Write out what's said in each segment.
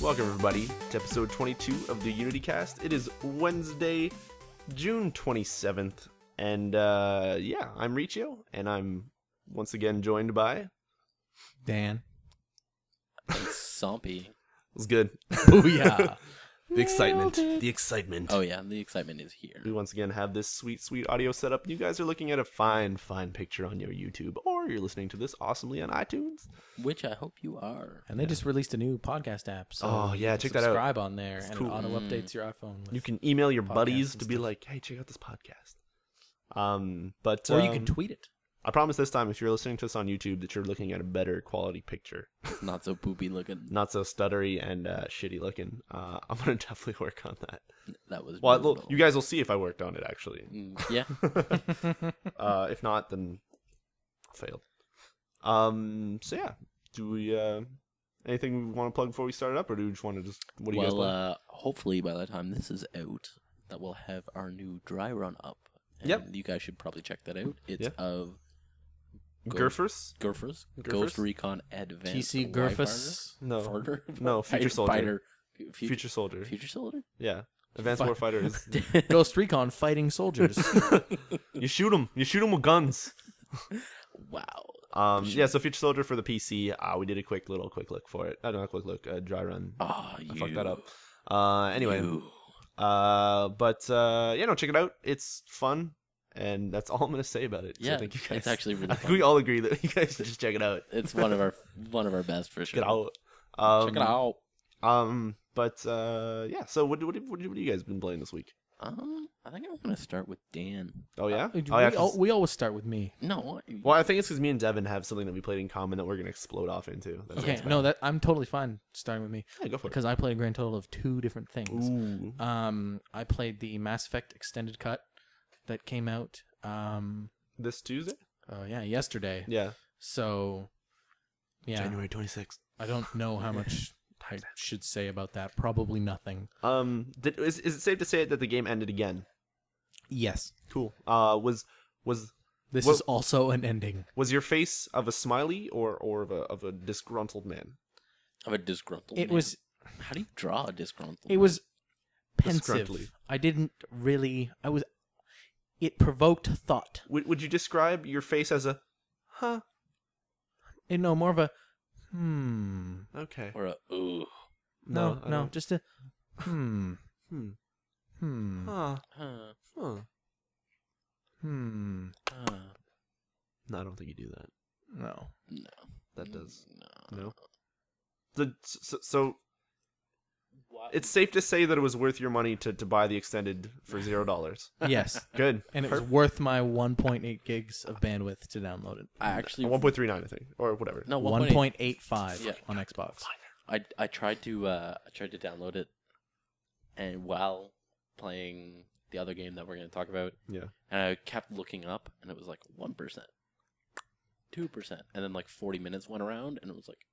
Welcome everybody to episode 22 of the EunityCast. It is Wednesday, June 27th, and yeah, I'm Riccio, and I'm once again joined by... Dan. Somppi. It was good. Booyah. The excitement. The excitement. Oh yeah, the excitement is here. We once again have this sweet, sweet audio setup. You guys are looking at a fine, fine picture on your YouTube, or you're listening to this awesomely on iTunes. Which I hope you are. And they just released a new podcast app. So Oh, yeah, check that out. Subscribe on there, It's and cool. it auto-updates your iPhone. You can email your buddies podcasts to and be stuff. like, hey, check out this podcast. But Or you can tweet it. I promise this time, if you're listening to this on YouTube, that you're looking at a better quality picture. Not so poopy looking. Not so stuttery and shitty looking. I'm going to definitely work on that. That was Well, brutal. you guys will see if I worked on it, actually. Yeah. If not, then I failed. So yeah, do we, anything we want to plug before we start it up, or do we just want to what do you guys play? Hopefully by the time this is out, that we'll have our new dry run up. And Yep. You guys should probably check that out. It's Yeah. of... Gurfers? Gurfers? Gurfers? Ghost Recon Advanced. TC Gurfus. No. Farter? No, Future Soldier. Fighter. Future Soldier. Future Soldier? Yeah. Advanced Fi- Warfighter is... Ghost Recon fighting soldiers. You shoot them. You shoot them with guns. Wow. Yeah, so Future Soldier for the PC. We did a quick look for it. Not a quick look, a dry run. Oh, I fucked that up. Anyway. Yeah, no, check it out. It's fun. And that's all I'm going to say about it. Yeah, I think you guys, it's actually really I think fun. we all agree that you guys should just check it out. It's one of our best for sure. Check it out. Check it out. Yeah. So what have you guys been playing this week? I think I'm gonna start with Dan. Oh yeah. We always start with me. No. Well, I think it's because me and Devin have something that we played in common that we're gonna explode off into. That's Okay, no, that I'm totally fine starting with me. Yeah, go for it. Because I played a grand total of 2 different things. Ooh. I played the Mass Effect Extended Cut that came out. This Tuesday? Yeah, yesterday. Yeah. So, yeah, January 26th. I don't know how much I should say about that. Probably nothing. Is it safe to say that the game ended again? Yes. Cool. This is also an ending. Was your face of a smiley or of a disgruntled man? Of a disgruntled. It man. was. How do you draw a disgruntled? It was pensive. Disgruntly. I didn't really. It provoked thought. Would you describe your face as a, huh? No, more of a. Okay. Or a ooh. No, just a. Huh. Huh. Huh. Huh. No, I don't think you do that. No. No. That does. No. So it's safe to say that it was worth your money to buy the extended for $0. Yes. Good. And it was worth my 1.8 gigs of bandwidth to download it. I actually 1.39, I think, or whatever. no 1.85 Yeah. on Xbox. I tried to download it, and while playing the other game that we're going to talk about, Yeah. and I kept looking up, and it was like 1%, 2%, and then like 40 minutes went around, and it was like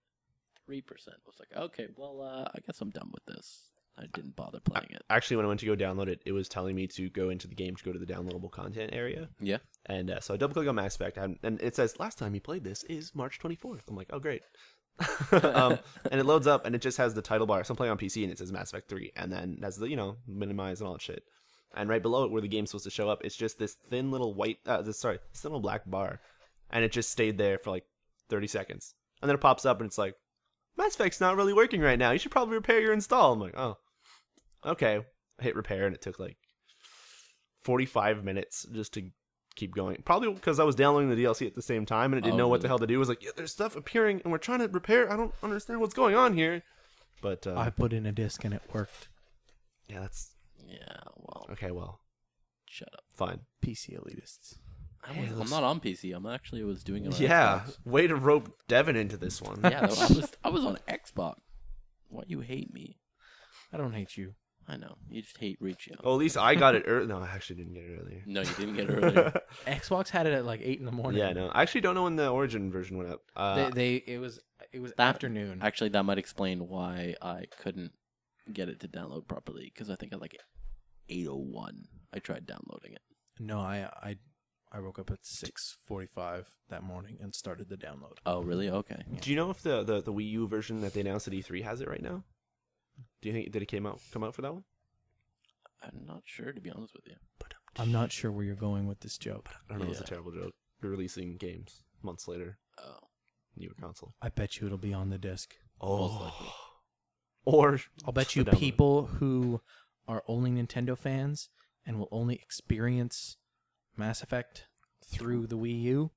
3%. I was like, okay, well, I guess I'm done with this. I didn't bother playing it. Actually, when I went to go download it, it was telling me to go into the game to go to the downloadable content area. Yeah. And so I double click on Mass Effect, and it says last time you played this is March 24th. I'm like, oh great. And it loads up, and it just has the title bar. So I'm playing on PC, and it says Mass Effect 3, and then that's the minimize and all that shit. And right below it, where the game's supposed to show up, it's just this thin little this thin little black bar, and it just stayed there for like 30 seconds, and then it pops up, and it's like, Mass Effect's not really working right now. You should probably repair your install. I'm like, oh, okay. I hit repair, and it took like 45 minutes just to keep going. Probably because I was downloading the DLC at the same time, and it didn't know what the hell to do. It was like, yeah, there's stuff appearing, and we're trying to repair. I don't understand what's going on here. But I put in a disc and it worked. yeah, that's Yeah, well, okay. Well, shut up. fine. PC elitists. I'm not on PC. I was doing it on Yeah, Xbox. way to rope Devin into this one. Yeah, I was on Xbox. Why you hate me? I don't hate you. I know. You just hate Riccio. Well, at least I got it early. No, I actually didn't get it earlier. No, you didn't get it earlier. Xbox had it at like 8 in the morning. Yeah, no. I actually don't know when the Origin version went up. It was afternoon. Actually, that might explain why I couldn't get it to download properly, because I think at like 8:01 I tried downloading it. No, I woke up at 6:45 that morning and started the download. Oh, really? Okay. Do you know if the Wii U version that they announced at E3 has it right now? Do you think did it come out for that one? I'm not sure, to be honest with you. I'm not sure where you're going with this joke. I don't know. It's a terrible joke. You're releasing games months later. Oh. Newer console. I bet you it'll be on the disc. Most likely. Or I'll bet you download. people who are only Nintendo fans and will only experience Mass Effect through the Wii U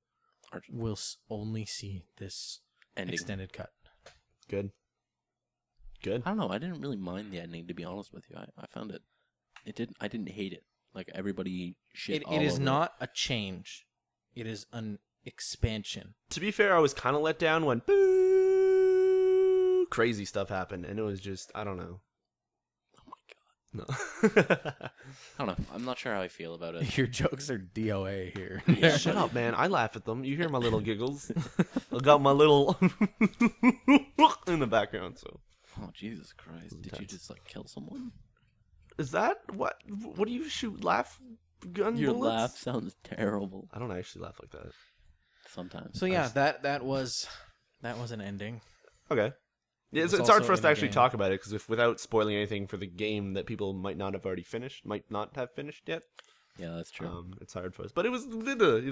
will only see this Ending. extended cut. Good. I don't know. I didn't really mind the ending, to be honest with you. I found it. I didn't hate it. Like everybody shit. It is not a change. It is an expansion. To be fair, I was kind of let down when boo, crazy stuff happened, and it was just I don't know. Oh my god. No. I don't know. I'm not sure how I feel about it. Your jokes are DOA here. Yeah. Shut up, man. I laugh at them. You hear my little giggles. I got my little in the background. So. Oh Jesus Christ! Did you just like kill someone? Is that what? What do you shoot? Laugh gun Your bullets? laugh sounds terrible. I don't actually laugh like that. Sometimes. So yeah, that was an ending. Okay. Yeah, It's it's hard also for us in to the actually game. talk about it because without spoiling anything for the game that people might not have finished yet. Yeah, that's true. It's hard for us, but it was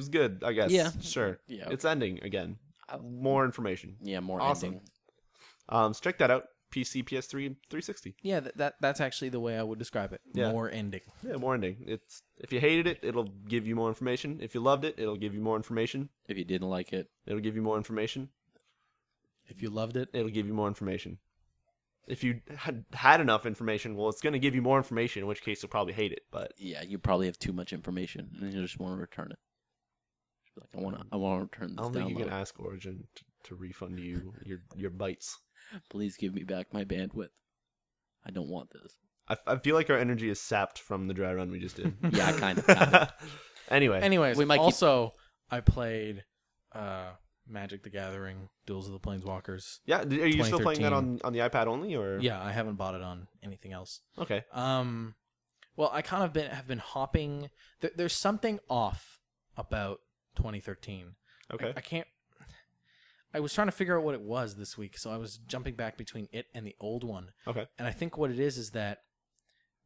good, I guess. Yeah. Sure. Yeah. It's ending again. More information. Yeah, more Awesome. ending. So check that out. PC, PS3, 360. Yeah, that's actually the way I would describe it. Yeah. More ending. Yeah, more ending. It's if you hated it, it'll give you more information. If you loved it, it'll give you more information. If you didn't like it, It'll give you more information. If you loved it, It'll give you more information. If you had enough information, well, it's going to give you more information, in which case you'll probably hate it. But yeah, you probably have too much information and you just want to return it. Just be like, I want to return this. I don't think you download. can ask Origin to refund you your bytes. Please give me back my bandwidth. I don't want this. I feel like our energy is sapped from the dry run we just did. Yeah, kind of. Anyway, anyways, We might keep- also I played Magic the Gathering, Duels of the Planeswalkers. yeah. Are you still playing that 2013. on the iPad only, or Yeah, I haven't bought it on anything else. Okay. Well, I kind of have been hopping. There's something off about 2013. Okay. I can't. I was trying to figure out what it was this week, so I was jumping back between it and the old one. Okay. And I think what it is that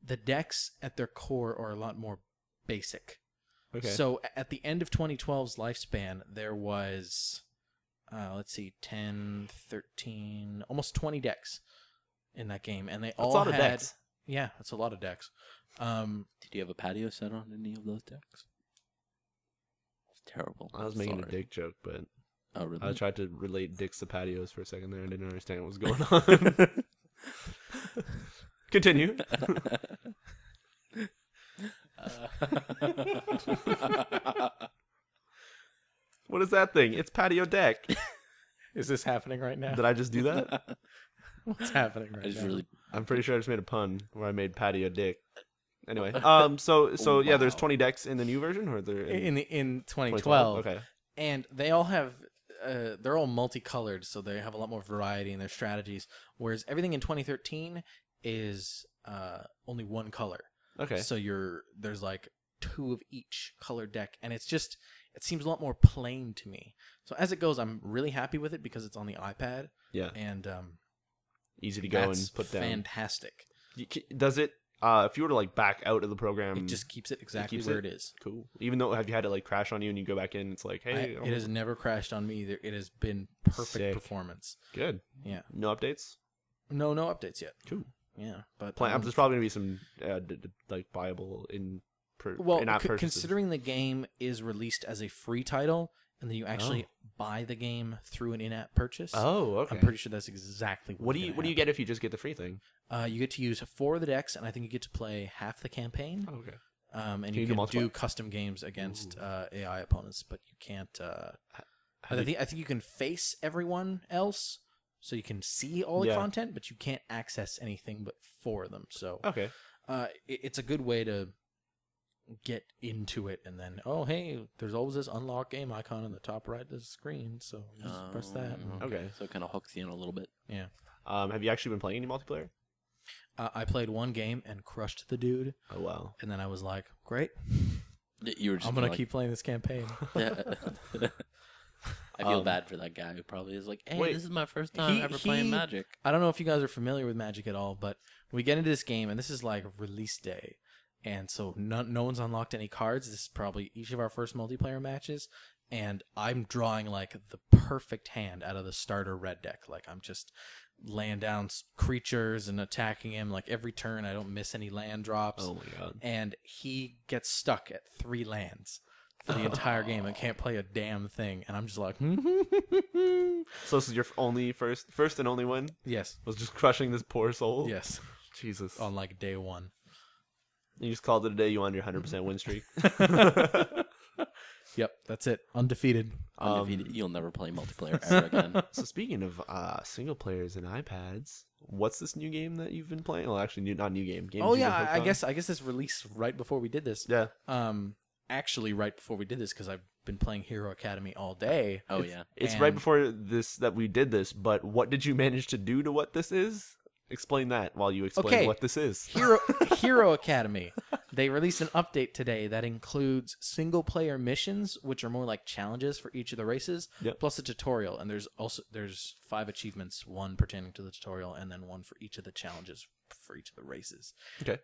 the decks at their core are a lot more basic. Okay. So at the end of 2012's lifespan, there was, let's see, 10, 13, almost 20 decks in that game. And they all That's a lot had... of decks. Yeah, that's a lot of decks. Did you have a patio set on any of those decks? It's terrible. I was making a Sorry. dick joke, but Oh, really? I tried to relate dicks to patios for a second there and didn't understand what was going on. Continue. What is that thing? It's patio deck. Is this happening right now? Did I just do that? What's happening I right just now? really. I'm pretty sure I just made a pun where I made patio dick. Anyway, so yeah, there's Wow. 20 decks in the new version, or they're in 2012. Okay. And they all have, they're all multicolored, so they have a lot more variety in their strategies. Whereas everything in 2013 is only one color. Okay. So there's like two of each color deck, and it seems a lot more plain to me. So as it goes, I'm really happy with it because it's on the iPad, Yeah. and Easy to go that's and put down. fantastic. Does it? If you were to like back out of the program, It just keeps it exactly keeps where it? it is. cool. Even though have you had it like crash on you and you go back in, it's like, hey, It has never crashed on me either. It has been perfect Sick. performance. good. Yeah. No updates. No updates yet. Cool. Yeah, but There's probably gonna be some like buyable in-app purchases. considering the game is released as a free title and then you actually buy the game through an in-app purchase, Oh, okay. I'm pretty sure that's exactly What do you get if you just get the free thing? You get to use 4 of the decks, and I think you get to play half the campaign. Oh, okay. And Can you you do can do multiplayer? custom games against AI opponents, but you can't. I think you can face everyone else, so you can see all the Yeah. content, but you can't access anything but 4 of them. So Okay. it's a good way to get into it, and then hey, there's always this unlock game icon in the top right of the screen, so just press that. and- Okay. So it kind of hooks you in a little bit. Yeah. Have you actually been playing any multiplayer? I played one game and crushed the dude, Oh wow. and then I was like, great, You were just I'm gonna like, keep playing this campaign. Yeah. I feel bad for that guy who probably is like, hey, Wait, this is my first time ever playing Magic. I don't know if you guys are familiar with Magic at all, but we get into this game, and this is like release day. And so no one's unlocked any cards. This is probably each of our first multiplayer matches. And I'm drawing like the perfect hand out of the starter red deck. Like I'm just laying down creatures and attacking him like every turn. I don't miss any land drops. Oh my god. And he gets stuck at 3 lands for the entire game and can't play a damn thing. And I'm just like, So this is your only first and only win? yes, Was just crushing this poor soul? yes, Jesus. on like day 1. You just called it a day. You on your 100% win streak. Yep, that's it. Undefeated. Undefeated. You'll never play multiplayer ever again. So speaking of single players and iPads, what's this new game that you've been playing? Well, actually, not new game. Games Oh you've been yeah, hooked I on? guess this released right before we did this. Yeah. Actually, right before we did this, because I've been playing Hero Academy all day. Oh, yeah. It's right before this that we did this, but what did you manage to do to what this is? Explain that while you explain what this is. Hero Academy. They released an update today that includes single-player missions, which are more like challenges for each of the races, plus a tutorial. And there's 5 achievements, 1 pertaining to the tutorial, and then 1 for each of the challenges for each of the races. Okay.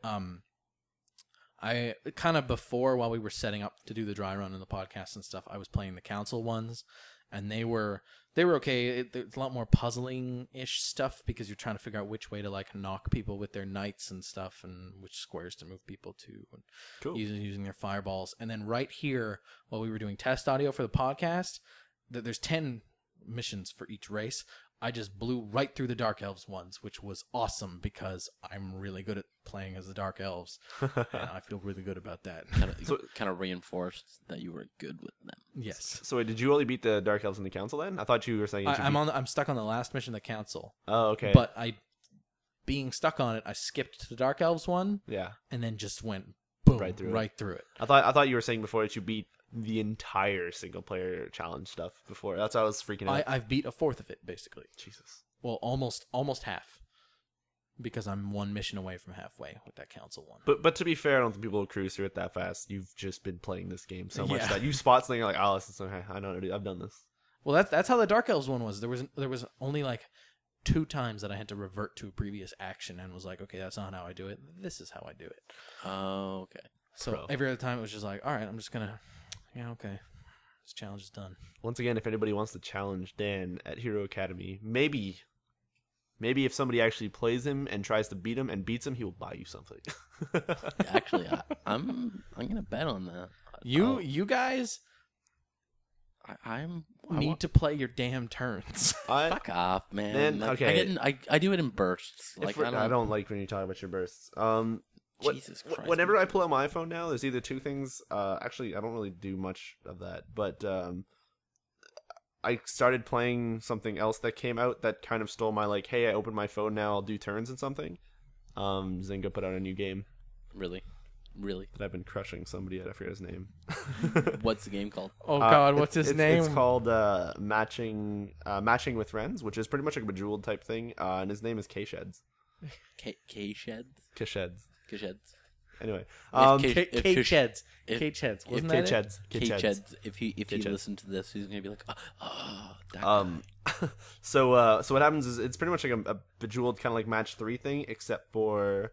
I kind of before, while we were setting up to do the dry run and the podcast and stuff, I was playing the council ones, and they were okay. It's a lot more puzzling-ish stuff because you're trying to figure out which way to like knock people with their knights and stuff, and which squares to move people to, and Cool. using their fireballs. And then right here, while we were doing test audio for the podcast, there's 10 missions for each race. I just blew right through the Dark Elves ones, which was awesome because I'm really good at playing as the Dark Elves, and I feel really good about that. Kind of reinforced that you were good with them. Yes. So wait, did you only beat the Dark Elves in the council then? I thought you were saying I'm stuck on the last mission of the council. Oh, okay. But being stuck on it, I skipped to the Dark Elves one. Yeah. And then just went boom right through it. I thought you were saying before that you beat the entire single player challenge stuff before. That's why I was freaking out. I've beat a fourth of it basically. Jesus. Well, almost half. Because I'm 1 mission away from halfway with that council one. But to be fair, I don't think people will cruise through it that fast. You've just been playing this game so much that you spot something like, oh, this is okay. I know what to do. I've done this. Well, that's how the Dark Elves one was. There was only like 2 times that I had to revert to a previous action and was like, okay, that's not how I do it. This is how I do it. Oh, okay. So every other time it was just like, all right, I'm just gonna, okay, this challenge is done. Once again, if anybody wants to challenge Dan at Hero Academy, maybe if somebody actually plays him and tries to beat him and beats him, he will buy you something. Actually, I'm gonna bet on that. You guys I need to play your damn turns. Fuck off, man. Okay. I do it in bursts. Like I don't like when you talk about your bursts. Jesus Christ. Whenever I pull out my phone now, there's either 2 things. Actually, I don't really do much of that, but I started playing something else that came out that kind of stole my like, hey, I opened my phone now, I'll do turns and something. Zynga put out a new game. Really? That I've been crushing somebody at. I forget his name. What's the game called? Oh God, what's his name? It's called Matching with Friends, which is pretty much like a Bejeweled type thing. And his name is K-Sheds. K-Sheds? K-Sheds. K-Sheds. Anyway, K-Sheds. K-Sheds. Wasn't that it? K-Sheds. If he listens to this, he's gonna be like, that guy. So what happens is it's pretty much like a Bejeweled kind of like match 3 thing, except for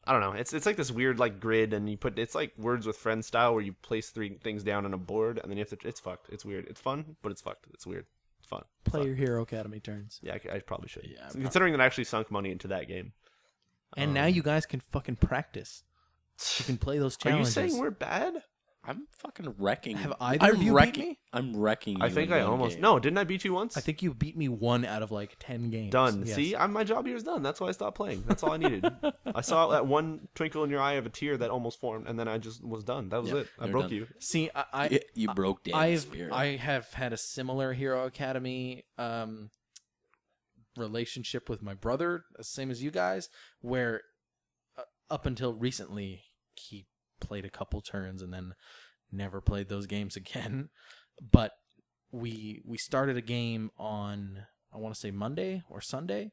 I don't know. It's like this weird like grid, and it's like Words with Friends style where you place 3 things down on a board, and then you have to. It's fucked. It's weird. It's fun, but it's fucked. It's weird. It's fun. Play your Hero Academy turns. Yeah, I probably should. Yeah, considering that I actually sunk money into that game. And now you guys can fucking practice. You can play those challenges. Are you saying we're bad? I'm fucking wrecking. Have either of you beat me? I'm wrecking you. I think I almost... game. No, didn't I beat you once? I think you beat me 1 out of like 10 games. Done. Yes. See, my job here is done. That's why I stopped playing. That's all I needed. I saw that one twinkle in your eye of a tear that almost formed, and then I just was done. That was it. I broke done. you. See, You broke Dan's spirit. I have had a similar Hero Academy relationship with my brother, same as you guys, where up until recently he played a couple turns and then never played those games again. But we started a game on, I want to say Monday or Sunday,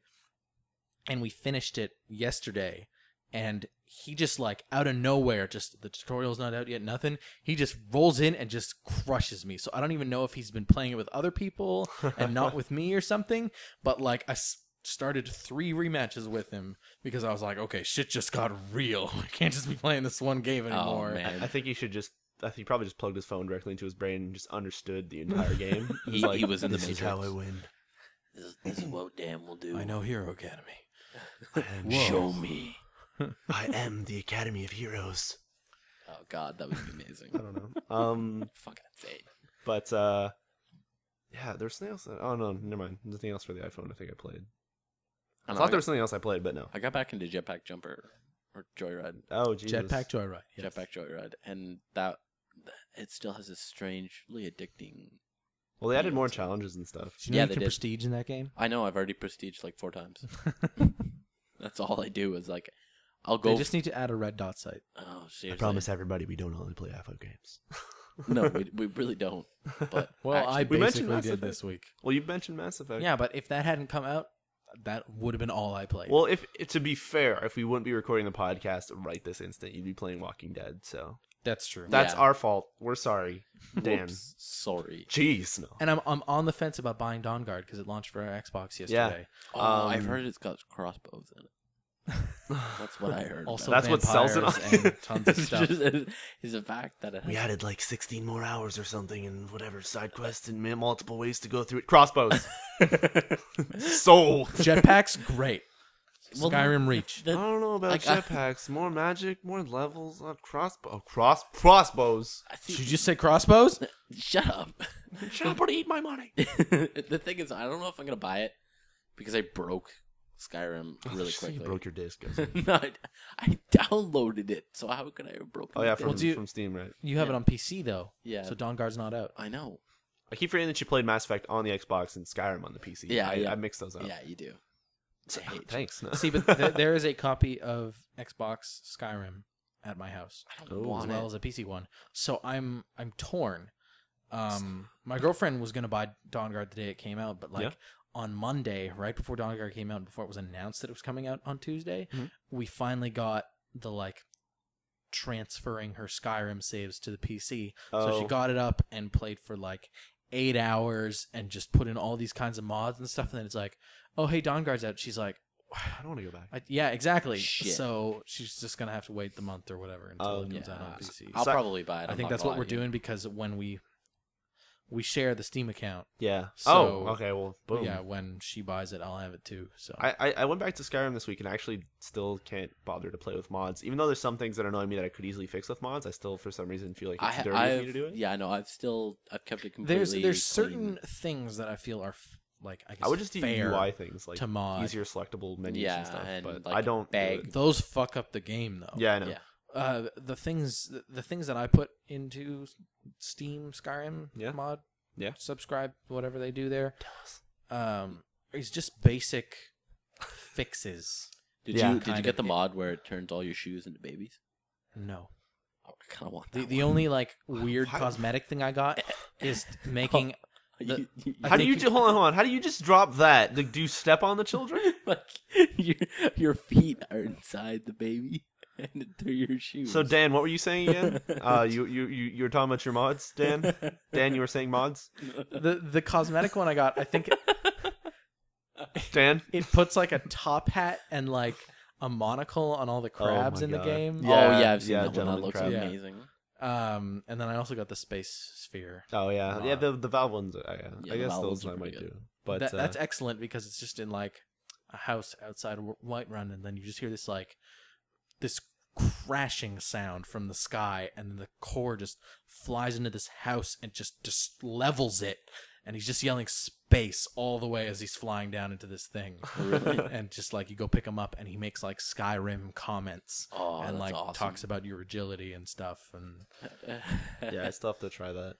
and we finished it yesterday. And he just like out of nowhere, just the tutorial's not out yet, nothing. He just rolls in and just crushes me. So I don't even know if he's been playing it with other people and not with me or something. But like I started 3 rematches with him because I was like, okay, shit just got real. I can't just be playing this one game anymore. Oh, man. I think he should just. I think he probably just plugged his phone directly into his brain and just understood the entire game. He was in the This is Matrix. how I win. This is what Dan will do. I know Hero Academy. Show me. I am the Academy of Heroes. Oh God, that would be amazing. I don't know. Fucking insane. But yeah, there's something else. Oh no, never mind. Nothing else for the iPhone. I think I played. I thought there was something else I played, but no. I got back into Jetpack Jumper or Joyride. Oh, Jesus. Jetpack Joyride. Yes. Jetpack Joyride, and that it still has this strangely addicting. Well, they added more challenges and stuff. Do you know Yeah, you they can did. prestige in that game? I know I've already prestiged like 4 times. That's all I do is like, I'll go. They just need to add a red dot site. Oh, I seriously. promise everybody we don't only play iPhone games. No, we really don't. But Well, actually, I we mentioned basically Mass did Effect. this week. Well, you mentioned Mass Effect. Yeah, but if that hadn't come out, that would have been all I played. Well, if to be fair, if we wouldn't be recording the podcast right this instant, you'd be playing Walking Dead. So That's true. that's Yeah. our fault. We're sorry, Dan. whoops, sorry. Jeez, no. And I'm on the fence about buying Dawn Guard because it launched for our Xbox yesterday. Oh, I've Um, heard it's got crossbows in it. That's what I heard. Also, That's what sells it vampires on. and tons of It's stuff. just is the fact that it has We added like 16 more hours or something, and whatever side quests and multiple ways to go through it. Crossbows, sold. Jetpack's great. Well, Skyrim Reach. I don't know about Like, I- jetpacks. More magic, more levels. Crossbows. I Did think, you just say crossbows? shut up. Shut up or eat my money. The thing is, I don't know if I'm gonna buy it because I broke Skyrim really You quickly. broke your disc. No, I downloaded it, so how could I have broken? Oh yeah, the from, disc? do you- from Steam, right? You have Yeah. it on PC though. Yeah. So Dawn Guard's not out. I know. I keep forgetting that you played Mass Effect on the Xbox and Skyrim on the PC. Yeah, I yeah. mixed those up. Yeah, you do. So- I hate you. thanks. No. See, but there is a copy of Xbox Skyrim at my house, I don't Oh. as want well it. as a PC one. So I'm torn. My girlfriend was gonna buy Dawn Guard the day it came out, but like Yeah. on Monday, right before Dawn Guard came out, and before it was announced that it was coming out on Tuesday, Mhm. we finally got the like transferring her Skyrim saves to the PC. So she Oh. got it up and played for like 8 hours and just put in all these kinds of mods and stuff. And then it's like, oh hey, Dawn Guard's out. She's like, I don't want to go back. yeah, exactly. Shit. So she's just gonna have to wait the month or whatever until it Yeah, comes out on PC. I'll So- probably buy it. I I'm think not that's gonna what lie we're to you. doing because when we share the Steam account, Yeah. So- okay. Well, boom. yeah, when she buys it, I'll have it too. So I went back to Skyrim this week and I actually still can't bother to play with mods. Even though there's some things that annoy me that I could easily fix with mods, I still for some reason feel like it's dirty of me to do it. Yeah, I know. I've kept it completely. there's clean. certain things that I feel are like I guess I would just do fair UI things like to mod. easier selectable menus Yeah, and stuff. and, But like, I don't do bag- it. Those fuck up the game though. Yeah, I know. Yeah. The things that I put into Steam Skyrim Yeah. mod, Yeah. subscribe whatever they do there, Tell us. is just basic fixes. Did Yeah. you Kind get the of. mod where it turns all your shoes into babies? No. Oh, I kind of want The that. the only like weird Why- cosmetic thing I got is making one. I How do you think- do? Hold on. How do you just drop that? Like, do you step on the children? like your feet are inside the baby and through your shoes. So Dan, what were you saying again? You were talking about your mods, Dan. Dan, you were saying mods. the cosmetic one I got. I think Dan. it puts like a top hat and like a monocle on all the crabs my in the God. game. Oh yeah, I've seen Yeah, that one. That Gentleman looks Crab. Yeah. amazing. And then I also got the space sphere. Oh yeah, yeah. The Valve ones. Yeah, I the guess Valve those ones are I might pretty do. But That's excellent because it's just in like a house outside of Whiterun, and then you just hear this crashing sound from the sky, and then the core just flies into this house and just levels it, and he's just yelling space all the way as he's flying down into this thing. Really? And just like you go pick him up, and he makes like Skyrim comments Oh, and that's like awesome. talks about your agility and stuff, and yeah, I still have to try that.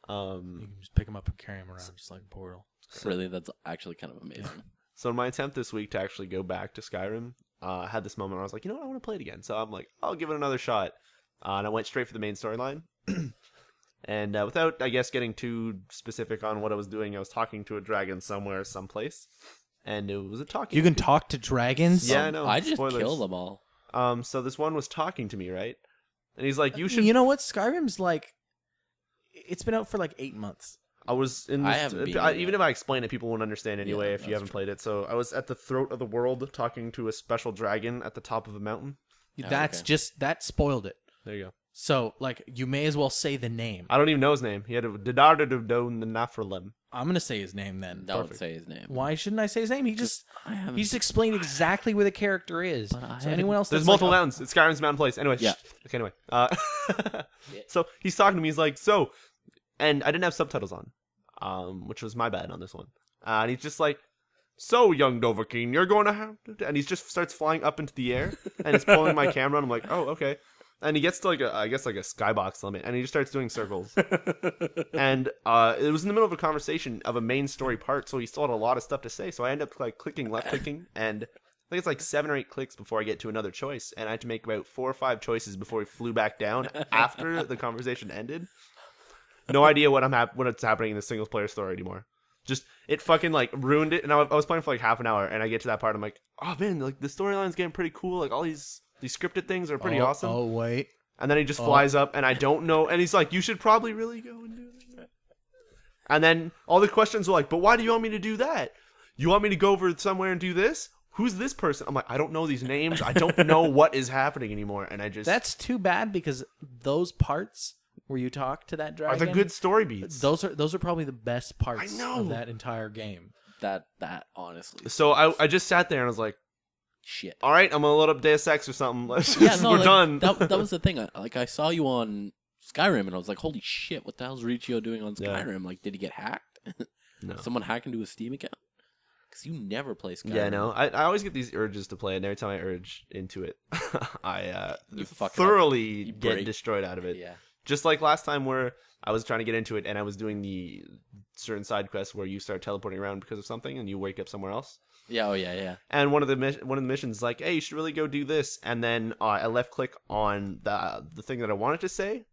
you can just pick him up and carry him around just like a portal. Really, that's actually kind of amazing. So in my attempt this week to actually go back to Skyrim, I had this moment where I was like, you know what, I want to play it again. So I'm like, I'll give it another shot. And I went straight for the main storyline. And without, I guess, getting too specific on what I was doing, I was talking to a dragon somewhere, someplace. And it was a talking. You can talk to dragons. Yeah, I know. I just Spoilers. kill them all. So this one was talking to me, right? And he's like, you should... You know what? Skyrim's like... It's been out for like 8 months. I was in I this... haven't been even if I explain it, people won't understand anyway Yeah, if you that's haven't true. played it. So I was at the throat of the world talking to a special dragon at the top of a mountain. That's okay. just... That spoiled it. There you go. So, like, you may as well say the name. I don't even know his name. He had a Didardadodon the Nafralem. I'm going to say his name then. Don't Perfect. say his name. Why shouldn't I say his name? He just haven't. explained exactly where the character is. But I So anyone else There's that's multiple like, mountains. It's Skyrim's mountain place. Anyway, Yeah. Okay, anyway. So he's talking to me. He's like, so... And I didn't have subtitles on, which was my bad on this one. And he's just like, so, young Dovahkiin, you're going to have to... And he just starts flying up into the air. And he's pulling my camera. And I'm like, oh, okay. And he gets to like a skybox limit, and he just starts doing circles. And it was in the middle of a conversation of a main story part, so he still had a lot of stuff to say. So I end up like left clicking, and I think it's like 7 or 8 clicks before I get to another choice, and I had to make about 4 or 5 choices before he flew back down after the conversation ended. No idea what's happening in the single player story anymore. Just it fucking like ruined it, and I was playing for like half an hour, and I get to that part, I'm like, oh man, like the storyline's getting pretty cool, like all these scripted things are pretty awesome. Oh, wait. And then he just flies up, and I don't know. And he's like, you should probably really go and do that. And then all the questions were like, but why do you want me to do that? You want me to go over somewhere and do this? Who's this person? I'm like, I don't know these names. I don't know what is happening anymore. And I just... That's too bad, because those parts where you talk to that dragon... are the good story beats. Those are probably the best parts I know. of that entire game. That honestly. So I just sat there, and I was like, Shit. all right, I'm going to load up Deus Ex or something. Let's Yeah, just, no, we're like, done. That was the thing. I saw you on Skyrim, and I was like, holy shit, what the hell's Riccio doing on Yeah. Skyrim? Like, did he get hacked? No. Someone hack into his Steam account? Because you never play Skyrim. Yeah, no. I always get these urges to play, and every time I urge into it, I You fuck it up. thoroughly You get break. destroyed out of it. Yeah. Just like last time where I was trying to get into it, and I was doing the certain side quests where you start teleporting around because of something, and you wake up somewhere else. Yeah, oh yeah, yeah. And one of the missions is like, hey, you should really go do this. And then I left click on the thing that I wanted to say,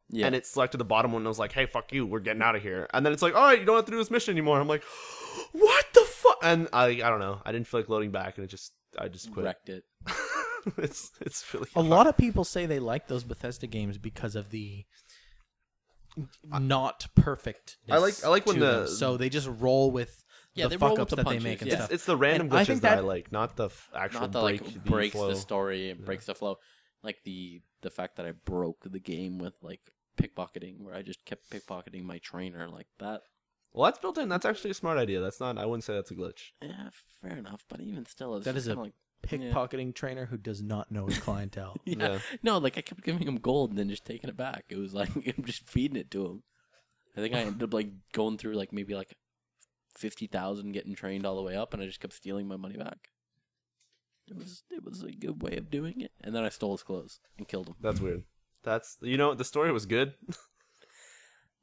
Yeah. and it selected the bottom one, and I was like, hey, fuck you, we're getting out of here. And then it's like, all right, you don't have to do this mission anymore. I'm like, what the fuck? And I don't know. I didn't feel like loading back, and I just quit. Wrecked it. it's really A lot of people say they like those Bethesda games because of the not perfect. I like when so they just roll with Yeah, the they roll fuck with ups the that they punches, make and yeah. stuff. It's the random And I glitches think that I that- like, not the actual Not that break like the breaks flow. the story and breaks the flow. Like the fact that I broke the game with like pickpocketing, where I just kept pickpocketing my trainer like that. Well, that's built in. That's actually a smart idea. That's not. I wouldn't say that's a glitch. Yeah, fair enough. But even still, it's That just is a kinda like pickpocketing trainer who does not know his clientele. yeah. Yeah. No, like I kept giving him gold and then just taking it back. It was like I'm just feeding it to him. I think I ended up like going through like maybe like 50,000 getting trained all the way up, and I just kept stealing my money back. It was a good way of doing it, and then I stole his clothes and killed him. That's weird. That's the story was good.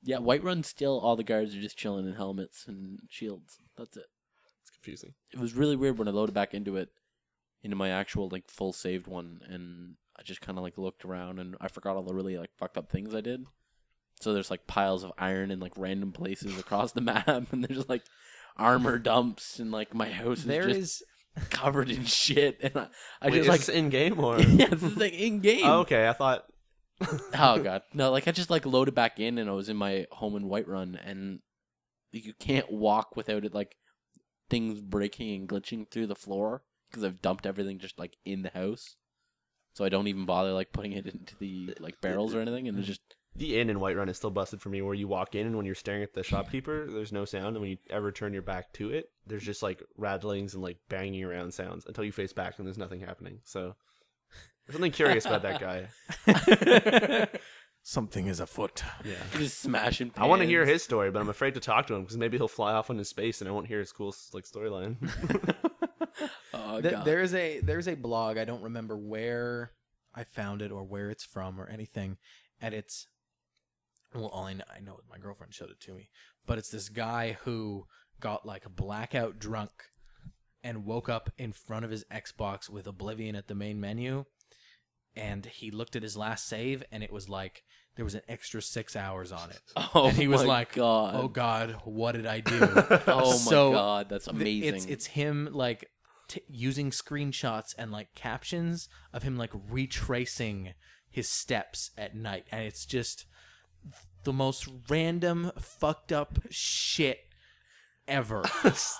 Yeah, Whiterun still all the guards are just chilling in helmets and shields. That's it. It's confusing. It was really weird when I loaded back into my actual like full saved one, and I just kind of like looked around and I forgot all the really like fucked up things I did. So there's like piles of iron in like random places across the map, and there's like armor dumps, and like my house is covered in shit, and I Wait, just is like this in game or? yeah, this is like in game. Oh, okay, I thought. Oh god, no! Like I just like loaded back in, and I was in my home in Whiterun, and you can't walk without it like things breaking and glitching through the floor because I've dumped everything just like in the house, so I don't even bother like putting it into the like barrels or anything, and it's just The inn in Whiterun is still busted for me, where you walk in and when you're staring at the shopkeeper, there's no sound, and when you ever turn your back to it, there's just like rattlings and like banging around sounds until you face back and there's nothing happening. So there's something curious about that guy. Something is afoot. Yeah. just smashing. I want to pans. hear his story, but I'm afraid to talk to him because maybe he'll fly off into space and I won't hear his cool like storyline. Oh god. There's a blog. I don't remember where I found it or where it's from or anything, and it's all I know is my girlfriend showed it to me. But it's this guy who got like blackout drunk and woke up in front of his Xbox with Oblivion at the main menu, and he looked at his last save, and it was like there was an extra 6 hours on it. Oh, and he was my like, god. "Oh God, what did I do?" Oh my So god, that's amazing. It's him like using screenshots and like captions of him like retracing his steps at night, and it's just the most random fucked up shit ever.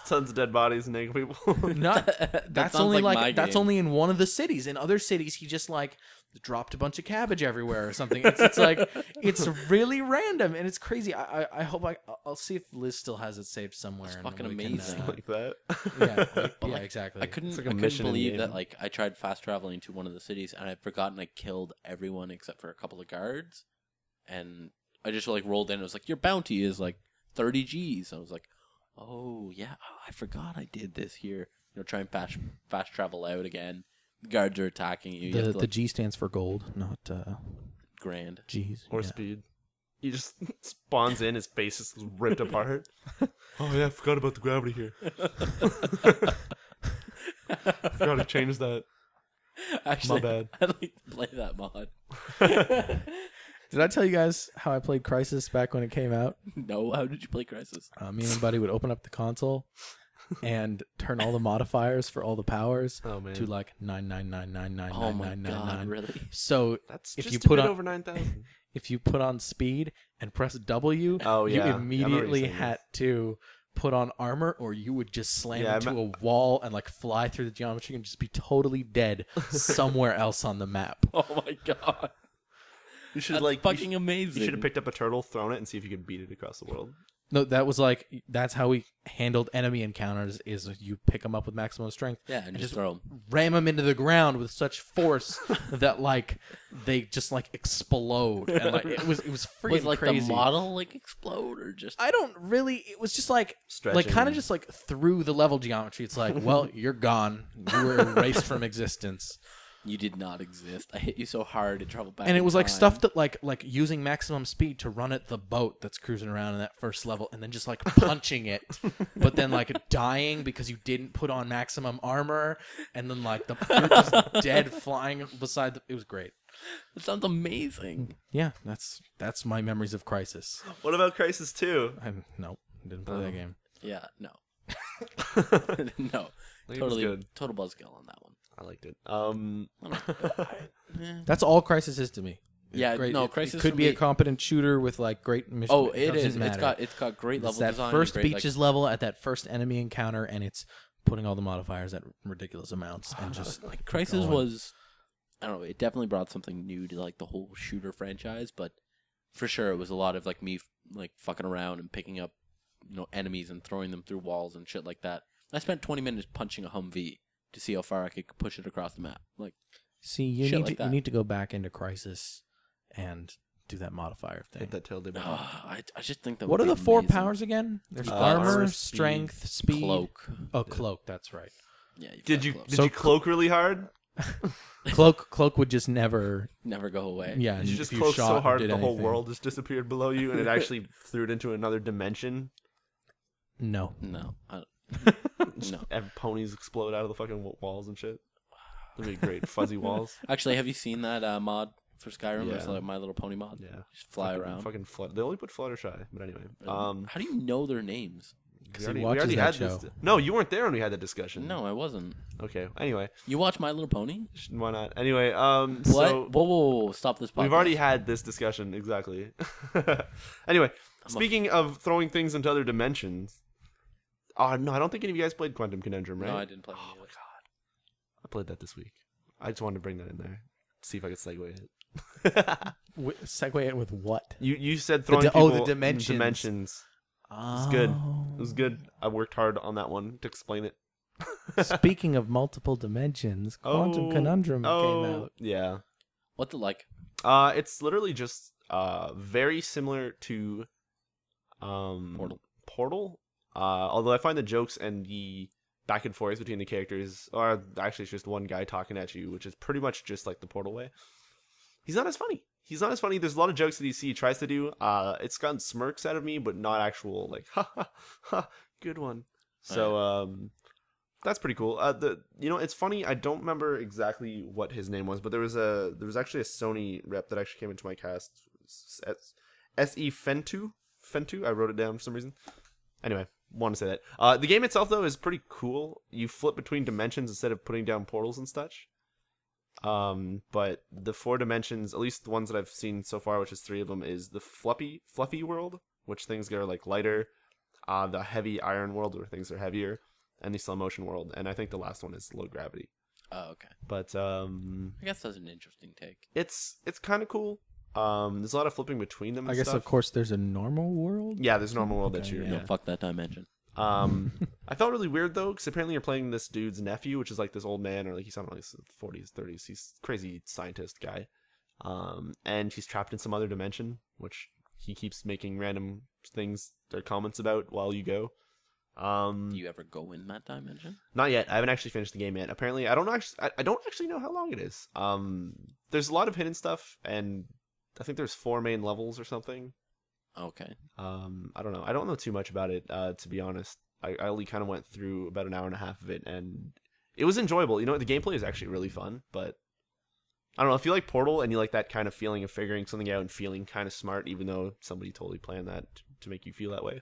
Tons of dead bodies and naked people. That's sounds only like my that's game. only in one of the cities. In other cities, he just like dropped a bunch of cabbage everywhere or something. It's like it's really random and it's crazy. I hope I'll see if Liz still has it saved somewhere. It's and fucking we can, amazing. Like that. yeah, exactly. I couldn't, like a I couldn't mission in the believe game. that like I tried fast traveling to one of the cities and I'd forgotten I killed everyone except for a couple of guards, and I just like rolled in and it was like, your bounty is like 30 G's. I was like, oh yeah, I forgot I did this here. Try and fast travel out again. The guards are attacking you. You have to, The like, G stands for gold, not grand. G's. Or speed. He just spawns in, his face is ripped apart. Oh yeah, I forgot about the gravity here. Forgot to change that. Actually, My bad. I'd like to play that mod. Did I tell you guys how I played Crysis back when it came out? No, how did you play Crysis? Me and my buddy would open up the console and turn all the modifiers for all the powers Oh man. to like 999999999. Oh my god, really? So That's if just you a put bit on- over 9,000. if you put on speed and press W, Oh, yeah. you I remember you immediately saying had to put on armor, or you would just slam Yeah, into a wall and like fly through the geometry and just be totally dead somewhere else on the map. Oh my god. You should That's like fucking you amazing. should have picked up a turtle, thrown it, and see if you could beat it across the world. No, that was like that's how we handled enemy encounters. Is you pick them up with maximum strength, Yeah, and just throw them. ram them into the ground with such force that like they just like explode, and like it was freaking Was like crazy. the model like explode or just? I don't really. It was just like Stretching. kind of just like through the level geometry. It's like, well, you're gone. You were erased from existence. You did not exist. I hit you so hard it traveled back. And it in was like time. stuff that like using maximum speed to run at the boat that's cruising around in that first level, and then just like punching it, but then like dying because you didn't put on maximum armor, and then like you're just dead flying beside the. It was great. That sounds amazing. Yeah, that's my memories of Crysis. What about Crysis 2? Nope, didn't play that game. Yeah, no, I no, think it was totally, good. total buzzkill on that one. I liked it. That's all Crysis is to me. It's Yeah, great. no, It Crysis could for be a me- competent shooter with like great mission. Oh, it doesn't is. matter. It's got great It's level that design. first great, beaches level at that first enemy encounter, and it's putting all the modifiers at ridiculous amounts and just like Crysis going. was. I don't know. It definitely brought something new to like the whole shooter franchise, but for sure it was a lot of like me like fucking around and picking up enemies and throwing them through walls and shit like that. I spent 20 minutes punching a Humvee to see how far I could push it across the map. Like, see you shit need like to, you that. need to go back into Crysis and do that modifier thing. Hit that tail dip. I just think that. What are would the be four amazing. powers again? There's Armor, armor, speed, strength, speed, Cloak. Oh, cloak. That's right. Yeah. You've Did got you cloak. did you cloak really hard? Cloak would just never. Never go away? Yeah, Did you if just you cloak shot so or hard did the whole anything. world just disappeared below you, and it actually threw it into another dimension? No. No. No. And ponies explode out of the fucking walls and shit. That'd be great. Fuzzy walls. Actually, have you seen that mod for Skyrim? Yeah. It's like My Little Pony mod. Yeah. Just fly Fucking- around. Fucking Flutter. They only put Fluttershy, but anyway. How do you know their names? he watches that show. No, you weren't there when we had that discussion. No, I wasn't. Okay. Anyway, You watch My Little Pony? why not? Anyway, What? so Whoa, stop this podcast. we've already had this discussion exactly. Anyway, speaking of throwing things into other dimensions. No, I don't think any of you guys played Quantum Conundrum, right? No, I didn't play Oh any my of it. god, I played that this week. I just wanted to bring that in there, see if I could segue it. Segue it with what? You said throwing the people dimensions. dimensions. It's good. It was good. I worked hard on that one to explain it. Speaking of multiple dimensions, Quantum Conundrum came out. Yeah. What's it like? It's literally just very similar to Portal. Although I find the jokes and the back and forth between the characters, or actually it's just one guy talking at you, which is pretty much just like the Portal way. He's not as funny. There's a lot of jokes that he tries to do. It's gotten smirks out of me, but not actual like ha ha ha good one. So that's pretty cool. It's funny. I don't remember exactly what his name was, but there was actually a Sony rep that actually came into my cast. SE Fentu. I wrote it down for some reason. Anyway, want to say that. The game itself, though, is pretty cool. You flip between dimensions instead of putting down portals and such. But the 4 dimensions, at least the ones that I've seen so far, which is 3 of them, is the fluffy world, which things get like lighter, the heavy iron world where things are heavier, and the slow motion world. And I think the last one is low gravity. Oh, okay. But I guess that's an interesting take. it's kind of cool. There's a lot of flipping between them. And I guess, stuff. of course, there's a normal world. Yeah, there's a normal world that Okay, you're. yeah. No, fuck that dimension. I felt really weird though, because apparently you're playing this dude's nephew, which is like this old man, or like he's not like 40s, 30s. He's a crazy scientist guy, and he's trapped in some other dimension, which he keeps making random things or comments about while you go. Do you ever go in that dimension? Not yet. I haven't actually finished the game yet. Apparently, I don't actually know how long it is. There's a lot of hidden stuff, and I think there's 4 main levels or something. Okay. I don't know. I don't know too much about it, to be honest. I only kind of went through about an hour and a half of it, and it was enjoyable. You know, the gameplay is actually really fun, but I don't know. If you like Portal and you like that kind of feeling of figuring something out and feeling kind of smart, even though somebody totally planned that to make you feel that way.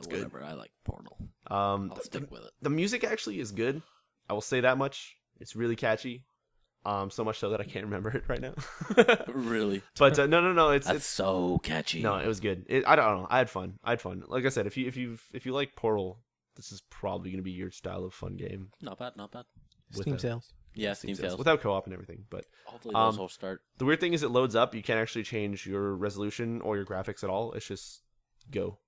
Whatever. I like Portal. I'll stick with it. The music actually is good. I will say that much. It's really catchy. So much so that I can't remember it right now. Really? But no. It's so catchy. No, it was good. I don't know. I had fun. Like I said, if you like Portal, this is probably going to be your style of fun game. Not bad. Steam sales. Yeah, Steam sales. Without co-op and everything. But hopefully those will start. The weird thing is it loads up. You can't actually change your resolution or your graphics at all. It's just go.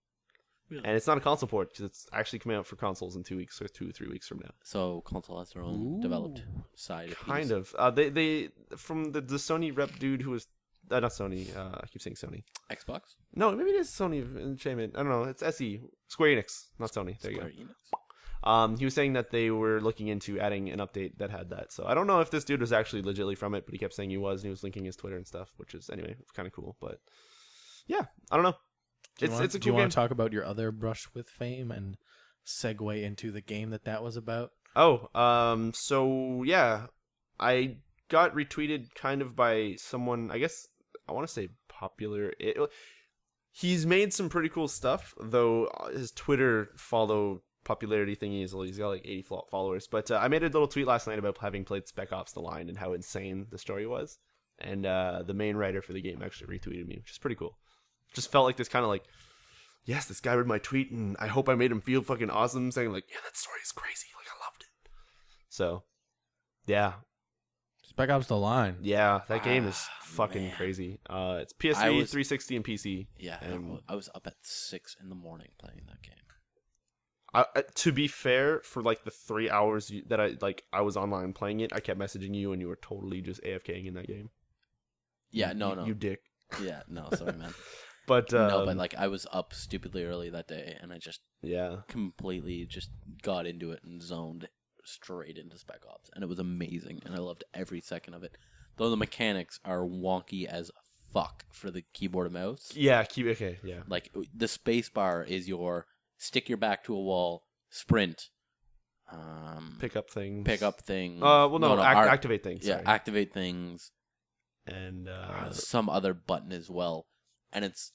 Really? And it's not a console port because it's actually coming out for consoles in 2 weeks or 2-3 weeks from now. So console has their own developed side. Kind of. They from the Sony rep dude who was not Sony. I keep saying Sony. Xbox? No, maybe it is Sony Entertainment. I don't know. It's SE Square Enix, not Sony. There you go. He was saying that they were looking into adding an update that had that. So I don't know if this dude was actually legitimately from it, but he kept saying he was, and he was linking his Twitter and stuff, which is anyway kind of cool. But yeah, I don't know. It's a cool game. Do you want to talk about your other brush with fame and segue into the game that was about? Oh, so yeah, I got retweeted kind of by someone. I guess I want to say popular. He's made some pretty cool stuff, though. His Twitter follow popularity thingy is he's got like 80 followers. But I made a little tweet last night about having played Spec Ops: The Line and how insane the story was, and the main writer for the game actually retweeted me, which is pretty cool. Just felt like this kind of like, yes, this guy read my tweet, and I hope I made him feel fucking awesome, saying like, yeah, that story is crazy, like I loved it. So, yeah, Spec Ops: The Line. Yeah, that game is fucking crazy. It's PS3, 360, and PC. Yeah, and I was up at 6 in the morning playing that game. To be fair, for like the 3 hours that I was online playing it, I kept messaging you, and you were totally just AFKing in that game. Yeah, no, you dick. Yeah, no, sorry, man. But no, but like I was up stupidly early that day, and I just completely just got into it and zoned straight into Spec Ops, and it was amazing, and I loved every second of it. Though the mechanics are wonky as fuck for the keyboard and mouse. Yeah, yeah. Like the space bar is your stick your back to a wall, sprint, pick up things. Activate things. Yeah, activate things, and some other button as well, and it's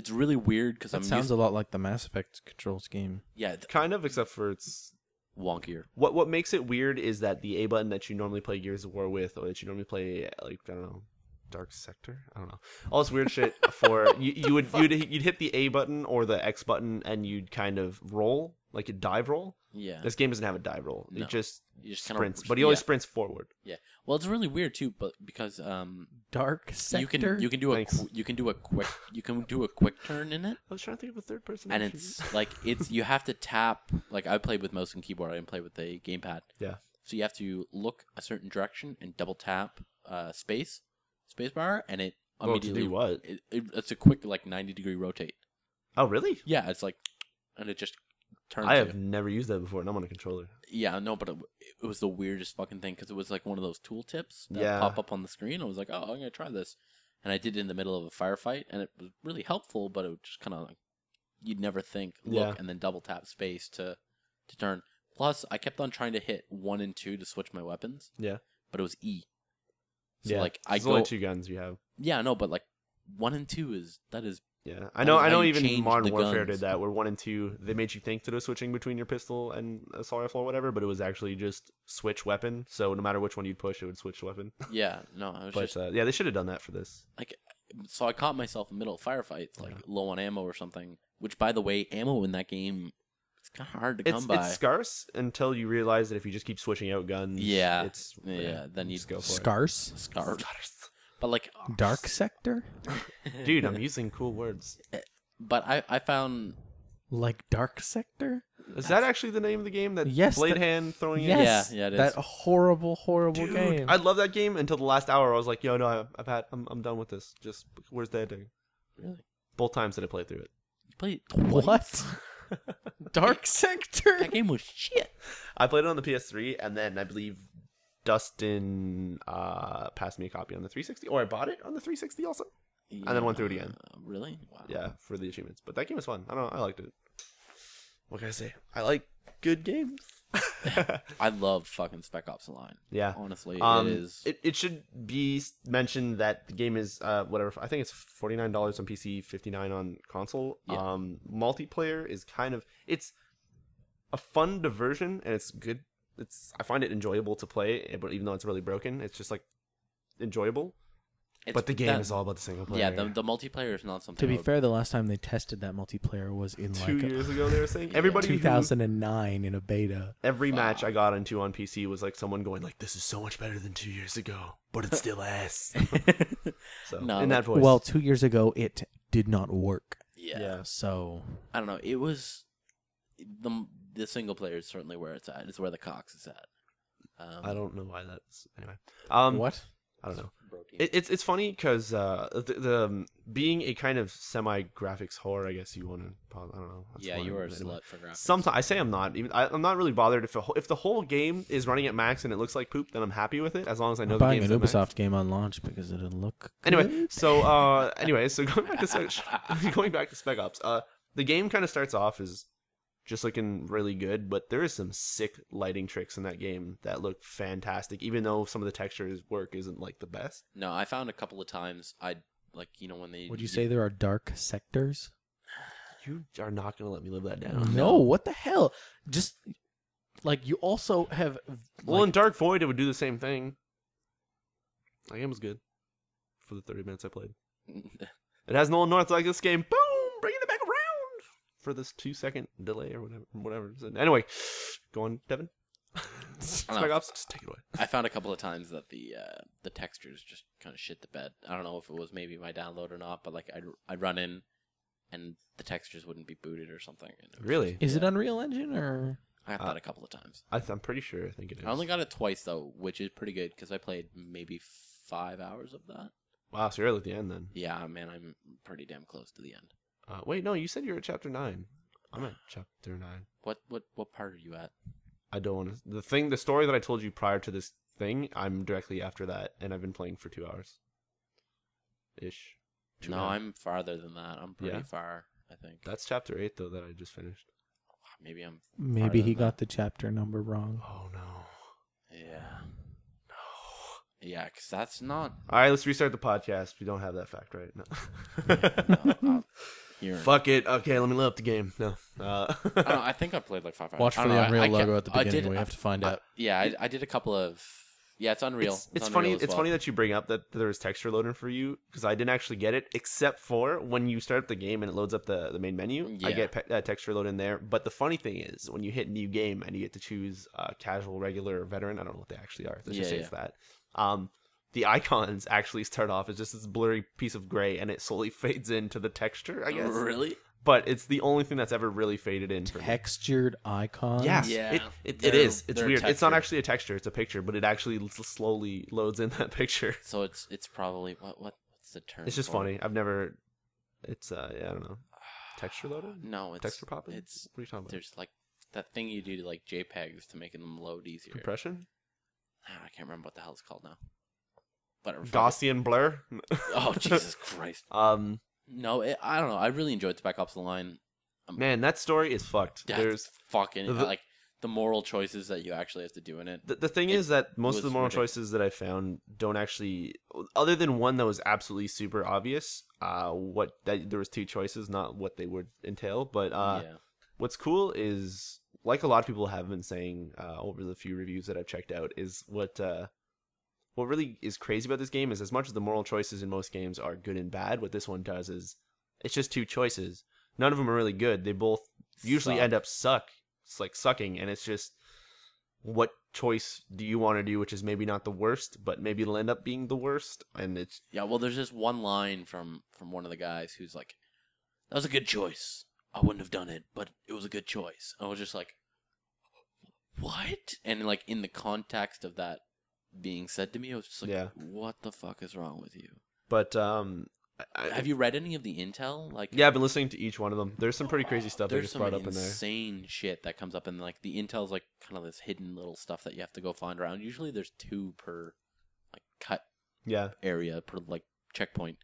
really weird because it sounds a lot like the Mass Effect control scheme. Yeah, kind of, except for it's wonkier. What makes it weird is that the A button that you normally play Gears of War with, or that you normally play like I don't know, Dark Sector, I don't know, all this weird shit for you'd hit the A button or the X button and you'd kind of roll like a dive roll. Yeah, this game doesn't have a dive roll. No. It just sprints, kind of, but he always sprints forward. Yeah, well, it's really weird too, but because Dark Sector, you can do a quick turn in it. I was trying to think of a third person, and it's like you have to tap. Like I played with mouse and keyboard. I didn't play with a gamepad. Yeah, so you have to look a certain direction and double tap spacebar, and it immediately to do what? It's a quick like 90-degree rotate. Oh really? Yeah, it's like, and it just turns. I have never used that before, and I'm on a controller. Yeah, no, but it was the weirdest fucking thing because it was like one of those tooltips that pop up on the screen. I was like, oh, I'm gonna try this, and I did it in the middle of a firefight, and it was really helpful. But it was just kind of like you'd never think look and then double tap space to turn. Plus, I kept on trying to hit 1 and 2 to switch my weapons. Yeah, but it was E. So like there's only 2 guns you have. Yeah, no, but like 1 and 2 is Yeah, I know. how I know. you Even change Modern the Warfare guns. did that, where 1 and 2 they made you think that it was switching between your pistol and assault rifle or whatever, but it was actually just switch weapon. So no matter which one you'd push, it would switch weapon. Yeah, no, I was But just yeah, they should have done that for this. like, so I caught myself in the middle of firefights, like Yeah. low on ammo or something. Which, by the way, ammo in that game, it's kind of hard to come by. It's scarce until you realize that if you just keep switching out guns, Yeah, it's then you just go for Scarce? Scarf. it. But like Dark sector? Dude, I'm using cool words. But I found Like Dark sector? Is that actually the name of the game? That Yes, blade that- hand throwing in? Yes. Yeah, it is. That horrible, horrible Dude, game. I love that game until the last hour. I was like, yo, no, I'm done with this. Just where's the ending? really Both times that I played through it. you played it twice? What? Dark sector? That game was shit. I played it on the PS3, and then I believe Dustin passed me a copy on the 360, or I bought it on the 360 also. And then went through it again. Really? Wow. Yeah, for the achievements. But that game was fun. I don't know. I liked it. What can I say? I like good games. I love fucking Spec Ops Line. Yeah. Honestly, it is. It should be mentioned that the game is whatever. I think it's $49 on PC, $59 on console. Yeah. Multiplayer is it's a fun diversion, and it's good. I find it enjoyable to play, but even though it's really broken, it's just like enjoyable. But the game is all about the single player. Yeah, the multiplayer is not something. To be I would- fair, the last time they tested that multiplayer was in 2 like years ago, they were saying everybody who- 2009 in a beta. every match I got into on PC was like someone going like, "This is so much better than 2 years ago, but it's still ass." So No, in that like- voice, Well, 2 years ago it did not work. yeah. So I don't know. It was the single player is certainly where it's at. It's where the Cox is at. I don't know why that's anyway. what? I don't know. Broken. It's funny because the being a kind of semi graphics whore, I guess you want to. I don't know. That's Yeah, fine. you are a Anyway. slut for graphics. Sometimes I say I'm not. I'm not really bothered if the whole game is running at max and it looks like poop. Then I'm happy with it as long as I know I'm the buying game's an at max. Ubisoft game on launch because it'll look Anyway, good. so going back to going back to Spec Ops, the game kind of starts off as just looking really good, but there is some sick lighting tricks in that game that look fantastic. Even though some of the textures work isn't like the best. No, I found a couple of times when they. Would you say there are dark sectors? You are not gonna let me live that down. No, what the hell? Just like you also have Well, in Dark Void, it would do the same thing. That game was good for the 30 minutes I played. It has Nolan North like this game. Boom! Bringing it back around for this 2-second delay or whatever. So anyway, go on, Devin. Spec Ops, just take it away. I found a couple of times that the textures just kind of shit the bed. I don't know if it was maybe my download or not, but like I'd run in and the textures wouldn't be booted or something. And it was Really? Is it Unreal Engine or I got that a couple of times. I'm pretty sure. I think it is. I only got it twice though, which is pretty good because I played maybe 5 hours of that. Wow, so you're at the end then. Yeah, man, I'm pretty damn close to the end. Wait, no, you said you're at chapter 9. I'm at chapter 9. What part are you at? I don't want to. The story that I told you prior to this thing, I'm directly after that, and I've been playing for 2 hours. Ish. No, I'm farther than that. I'm pretty Yeah? far, I think. That's chapter 8, though, that I just finished. Maybe I'm. maybe farther he than got the chapter number wrong? Oh, no. that. Yeah. Yeah, because that's not. All right, let's restart the podcast. We don't have that fact right No, you're, Fuck it. Okay, let me load up the game. No. I don't know, I think I played like 5 hours. Watch I for don't the know, Unreal I logo can't- at the I beginning. did- We have to find out. Yeah, I did a couple of. Yeah, it's Unreal. It's Unreal funny. as It's well. funny that you bring up that there was texture loading for you because I didn't actually get it, except for when you start up the game and it loads up the main menu. I Yeah. get texture load in there. But the funny thing is, when you hit new game and you get to choose casual, regular, or veteran, I don't know what they actually are. Let's just say it's that. The icons actually start off as just this blurry piece of gray, and it slowly fades into the texture, I guess. Really? But it's the only thing that's ever really faded in for me. Textured icons. Yeah, Yeah. it They're- is. It's they're weird. It's not textured. actually a texture; it's a picture, but it actually slowly loads in that picture. So it's probably what's the term? It's just for funny. it? I've never. It's yeah, I don't know. Texture loaded? No, it's Texture popping? It's What are you talking about? there's like that thing you do to like JPEGs to make them load easier. Compression? I can't remember what the hell it's called now. Whatever. Gaussian blur? Oh Jesus Christ! Um, No, I don't know. I really enjoyed Spec Ops: The Line. man, that story is fucked. That's There's fucking the- like the moral choices that you actually have to do in it. The thing is that most of the was moral ridiculous. choices that I found don't actually, other than one that was absolutely super obvious, there was two choices, not what they would entail. But Yeah. what's cool is, like a lot of people have been saying over the few reviews that I've checked out, is what really is crazy about this game is, as much as the moral choices in most games are good and bad, what this one does is it's just two choices. None of them are really good. They both usually Suck. end up sucking, and it's just, what choice do you want to do, which is maybe not the worst, but maybe it'll end up being the worst. And it's Yeah, well, there's this one line from one of the guys who's like, "That was a good choice. I wouldn't have done it, but it was a good choice." I was just like, "What?" And like in the context of that being said to me, I was just like, Yeah. "What the fuck is wrong with you?" but Have you read any of the intel? Like, yeah, I've been listening to each one of them. There's some pretty crazy stuff they there's just some brought up in there. insane shit that comes up, and like the intel's like kind of this hidden little stuff that you have to go find around. Usually, there's 2 per like cut Yeah, area per like checkpoint,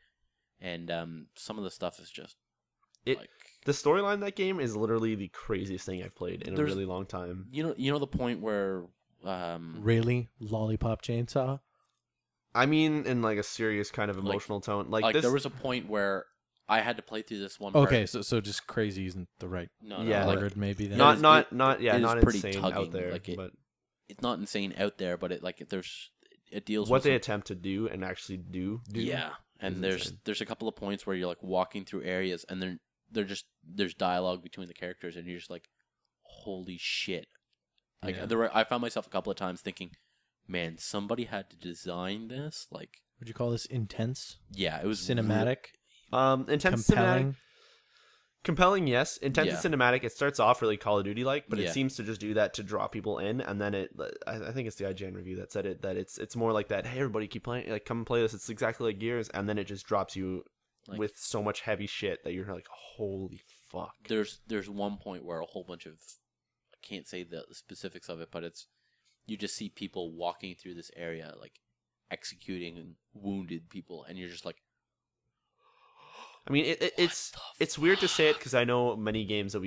and some of the stuff is just the storyline in that game is literally the craziest thing I've played in a There's- really long time. you know the point where Really? Lollipop Chainsaw? I mean, in like a serious kind of Like- emotional tone, like this. there was a point where I had to play through this one part. Okay, so just crazy isn't the right No, Yeah, like, word, maybe then. not is- not it- not yeah, it is not pretty insane tugging, out there, like but it's not insane out there, but it deals what with they some- attempt to do and actually do. yeah, and is there's insane. there's a couple of points where you're like walking through areas, and there's dialogue between the characters, and you're just like, holy shit! Like Yeah. I found myself a couple of times thinking, man, somebody had to design this. Like, Would you call this intense? yeah, it was Cinematic? Intense, Compelling? cinematic, compelling, yes. Intense Yeah. and cinematic. It starts off really Call of Duty like, but Yeah. it seems to just do that to draw people in, and then I think it's the IGN review that said it, that it's more like that. Hey, everybody, keep playing, like, come and play this. It's exactly like Gears, and then it just drops you Like- with so much heavy shit that you're like, holy fuck. There's one point where a whole bunch of, I can't say the specifics of it, but it's, you just see people walking through this area, like executing wounded people, and you're just like, I mean, it's the weird to say it because I know many games that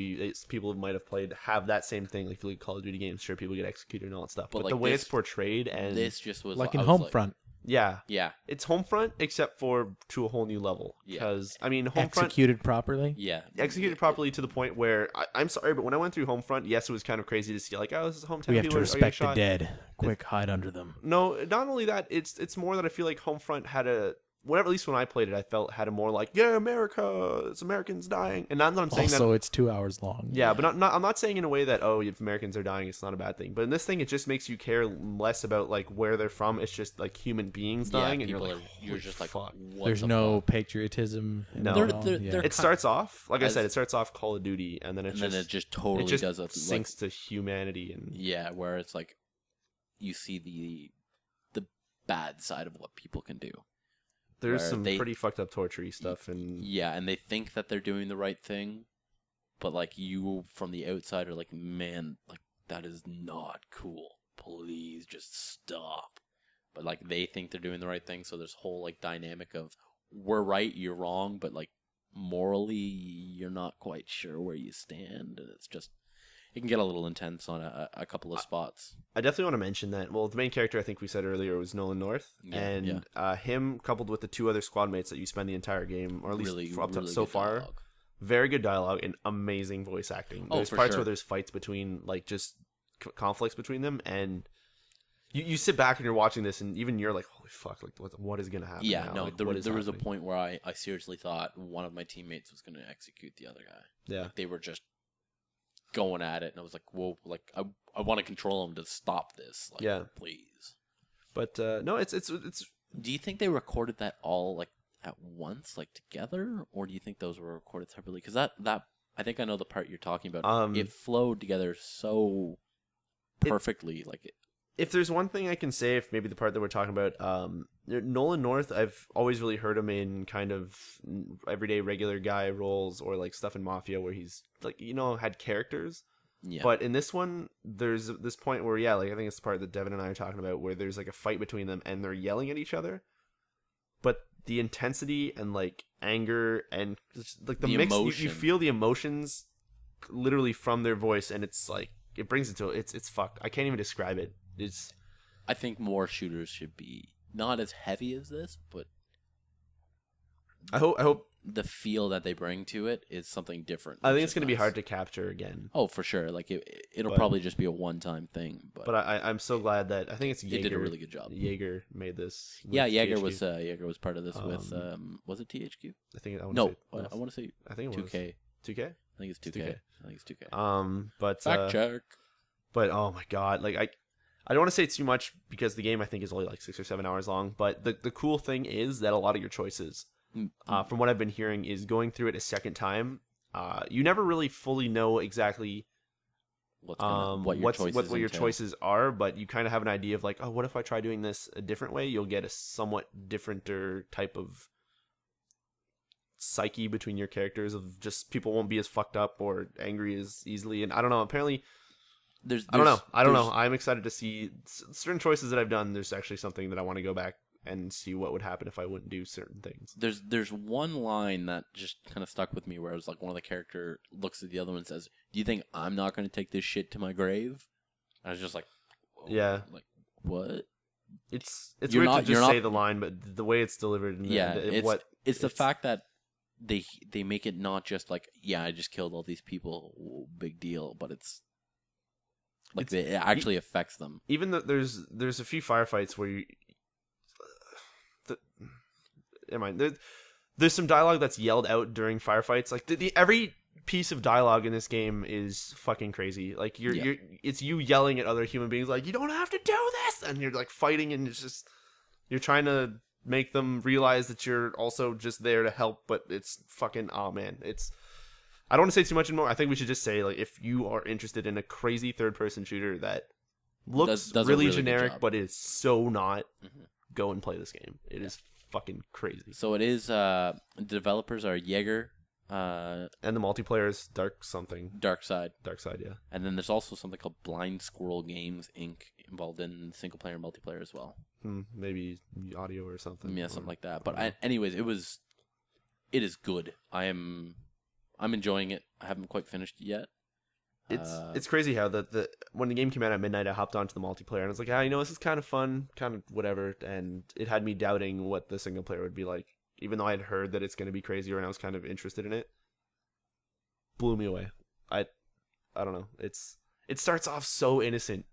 people might have played have that same thing. Like the Call of Duty games, sure, people get executed and all that stuff, But but like the way this- it's portrayed and this just was Like I in was Homefront. yeah, yeah, it's Homefront except for to a whole new level. Yeah. Because I mean, Homefront Executed properly? yeah, executed properly to the point where I'm sorry, but when I went through Homefront, yes, it was kind of crazy to see like, oh, this is hometown. We have people to are getting respect the shot. dead. Quick, hide under them. No, not only that, it's more that I feel like Homefront had a whatever. At least when I played it, I felt had a more like, yeah, America, it's Americans dying, and not that I'm saying that. Also, it's 2 hours long. Yeah, but not. I'm not saying in a way that, oh, if Americans are dying, it's not a bad thing. But in this thing, it just makes you care less about like where they're from. It's just like human beings dying, and you're people like, you're holy just like, fuck. what There's the no fuck? patriotism. in No. it at all? They're- Yeah. they're- It starts off, like I As- said, it starts off Call of Duty, and then and then it just it totally just does a sinks to humanity, and yeah, where it's like you see the bad side of what people can do. there's where some they- pretty fucked up torture stuff, and Yeah, and they think that they're doing the right thing, but like you from the outside are like, man, like that is not cool. Please just stop. But like they think they're doing the right thing, so there's whole like dynamic of we're right, you're wrong, but like morally you're not quite sure where you stand, and it's just it can get a little intense on a couple of spots. I definitely want to mention that. Well, the main character I think we said earlier was Nolan North, Yeah, and him coupled with the 2 other squad mates that you spend the entire game, or at least Really, up to really so good far. dialogue. Very good dialogue and amazing voice acting. Oh, There's for parts sure. where there's fights between, like, just conflicts between them, and you sit back and you're watching this, and even you're like, holy fuck, like, what is going to happen Yeah, now? no, Like, there what is was a happening? point where I seriously thought one of my teammates was going to execute the other guy. Yeah. They were just going at it, and I was like, whoa, like, I want to control them to stop this. Like, Yeah. please. But, no, it's Do you think they recorded that all, like, at once, like, together? Or do you think those were recorded separately? Because that I think I know the part you're talking about. It flowed together so perfectly. if there's one thing I can say, if maybe the part that we're talking about, Nolan North, I've always really heard him in kind of everyday regular guy roles or like stuff in Mafia where he's like, had characters. Yeah. But in this one, there's this point where, yeah, like I think it's the part that Devin and I are talking about where there's like a fight between them and they're yelling at each other. But the intensity and like anger and just, like the mix, you emotion. feel the emotions literally from their voice, and it's like it brings it to it's fucked. I can't even describe it. It's I think more shooters should be not as heavy as this, but I hope the feel that they bring to it is something different. I think which it's is going to be nice. hard to capture again. Oh, for sure. Like it'll But- probably just be a one-time thing. But I'm so glad that I think it's Jaeger. they did a really good job. Jaeger made this. with Yeah, Jaeger THQ. was part of this with was it THQ? I think I wanna No, say, I want to say I think it was 2K. 2K. I think it's 2K. 2K. I think it's 2K. But Fact check. But oh my god, like I don't want to say too much because the game I think is only like 6 or 7 hours long. But the cool thing is that a lot of your choices, from what I've been hearing, is going through it a second time. You never really fully know exactly What your choices are, but you kind of have an idea of like, oh, what if I try doing this a different way? You'll get a somewhat differenter type of psyche between your characters of just people won't be as fucked up or angry as easily. And I don't know. Apparently, I don't know. I'm excited to see certain choices that I've done. There's actually something that I want to go back and see what would happen if I wouldn't do certain things. There's one line that just kind of stuck with me where it was like one of the character looks at the other one and says, "Do you think I'm not going to take this shit to my grave?" And I was just like, whoa, Yeah. like what? It's You're weird not- to just you're not- say the line, but the way it's delivered, and Yeah, it's the it's- fact that they make it not just like, yeah, I just killed all these people, whoa, big deal, but it's like it actually affects them. even though there's a few firefights where you. Never mind. There's some dialogue that's yelled out during firefights. Like every piece of dialogue in this game is fucking crazy. Like it's you yelling at other human beings like, you don't have to do this, and you're like fighting, and it's just you're trying to make them realize that you're also just there to help. But it's fucking man. I don't want to say too much anymore. I think we should just say, like, if you are interested in a crazy third-person shooter that looks Does a really really good generic job. but is so not, Mhm. go and play this game. It is fucking crazy. So it is. The developers are Jaeger, And the multiplayer is Dark something. Dark Side, Yeah. and then there's also something called Blind Squirrel Games Inc. involved in single player and multiplayer as well. Maybe audio or something. Yeah, or- something like that. I But don't know. anyways, it is good. I'm enjoying it. I haven't quite finished it yet. It's crazy how the when the game came out at midnight, I hopped onto the multiplayer and I was like, this is kind of fun, kind of whatever, and it had me doubting what the single player would be like, even though I had heard that it's going to be crazier and I was kind of interested in it. Blew me away. I don't know. It starts off so innocent.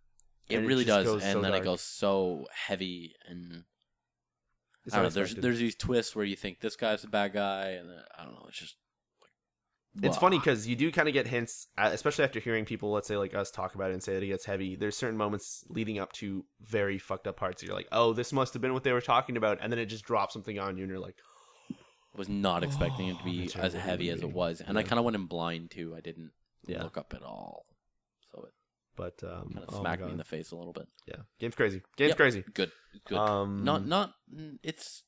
It and really just does, goes and so then dark. it goes so heavy, and It's I don't know. unexpected. There's these twists where you think this guy's a bad guy, and then, I don't know. It's just It's funny because you do kind of get hints, especially after hearing people, let's say like us, talk about it and say that it gets heavy. There's certain moments leading up to very fucked up parts. You're like, oh, this must have been what they were talking about, and then it just drops something on you, and you're like, was not expecting it to be that's as right, heavy as it was, and I kind of went in blind too. I didn't Yeah. look up at all, so it but kind of oh my smacked me God. in the face a little bit. Yeah, game's crazy. Game's Yep. crazy. Good. Not. It's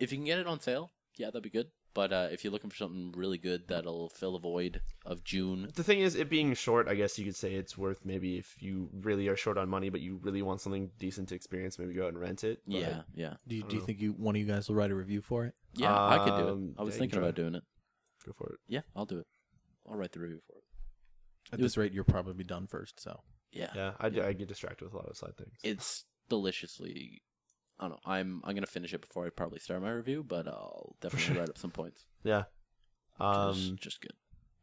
if you can get it on sale, yeah, that'd be good. But if you're looking for something really good that'll fill a void of June, The thing is, it being short, I guess you could say it's worth maybe if you really are short on money, but you really want something decent to experience, maybe go out and rent it. But yeah. Do you don't know. think one of you guys will write a review for it? Yeah, I could do it. I was yeah, you thinking try. about doing it. Go for it. Yeah, I'll do it. I'll write the review for it. At this rate, you'll probably be done first. So Yeah. Yeah, I get distracted with a lot of side things. It's deliciously. I don't know. I'm gonna finish it before I probably start my review, but I'll definitely write up some points. Yeah. Just good.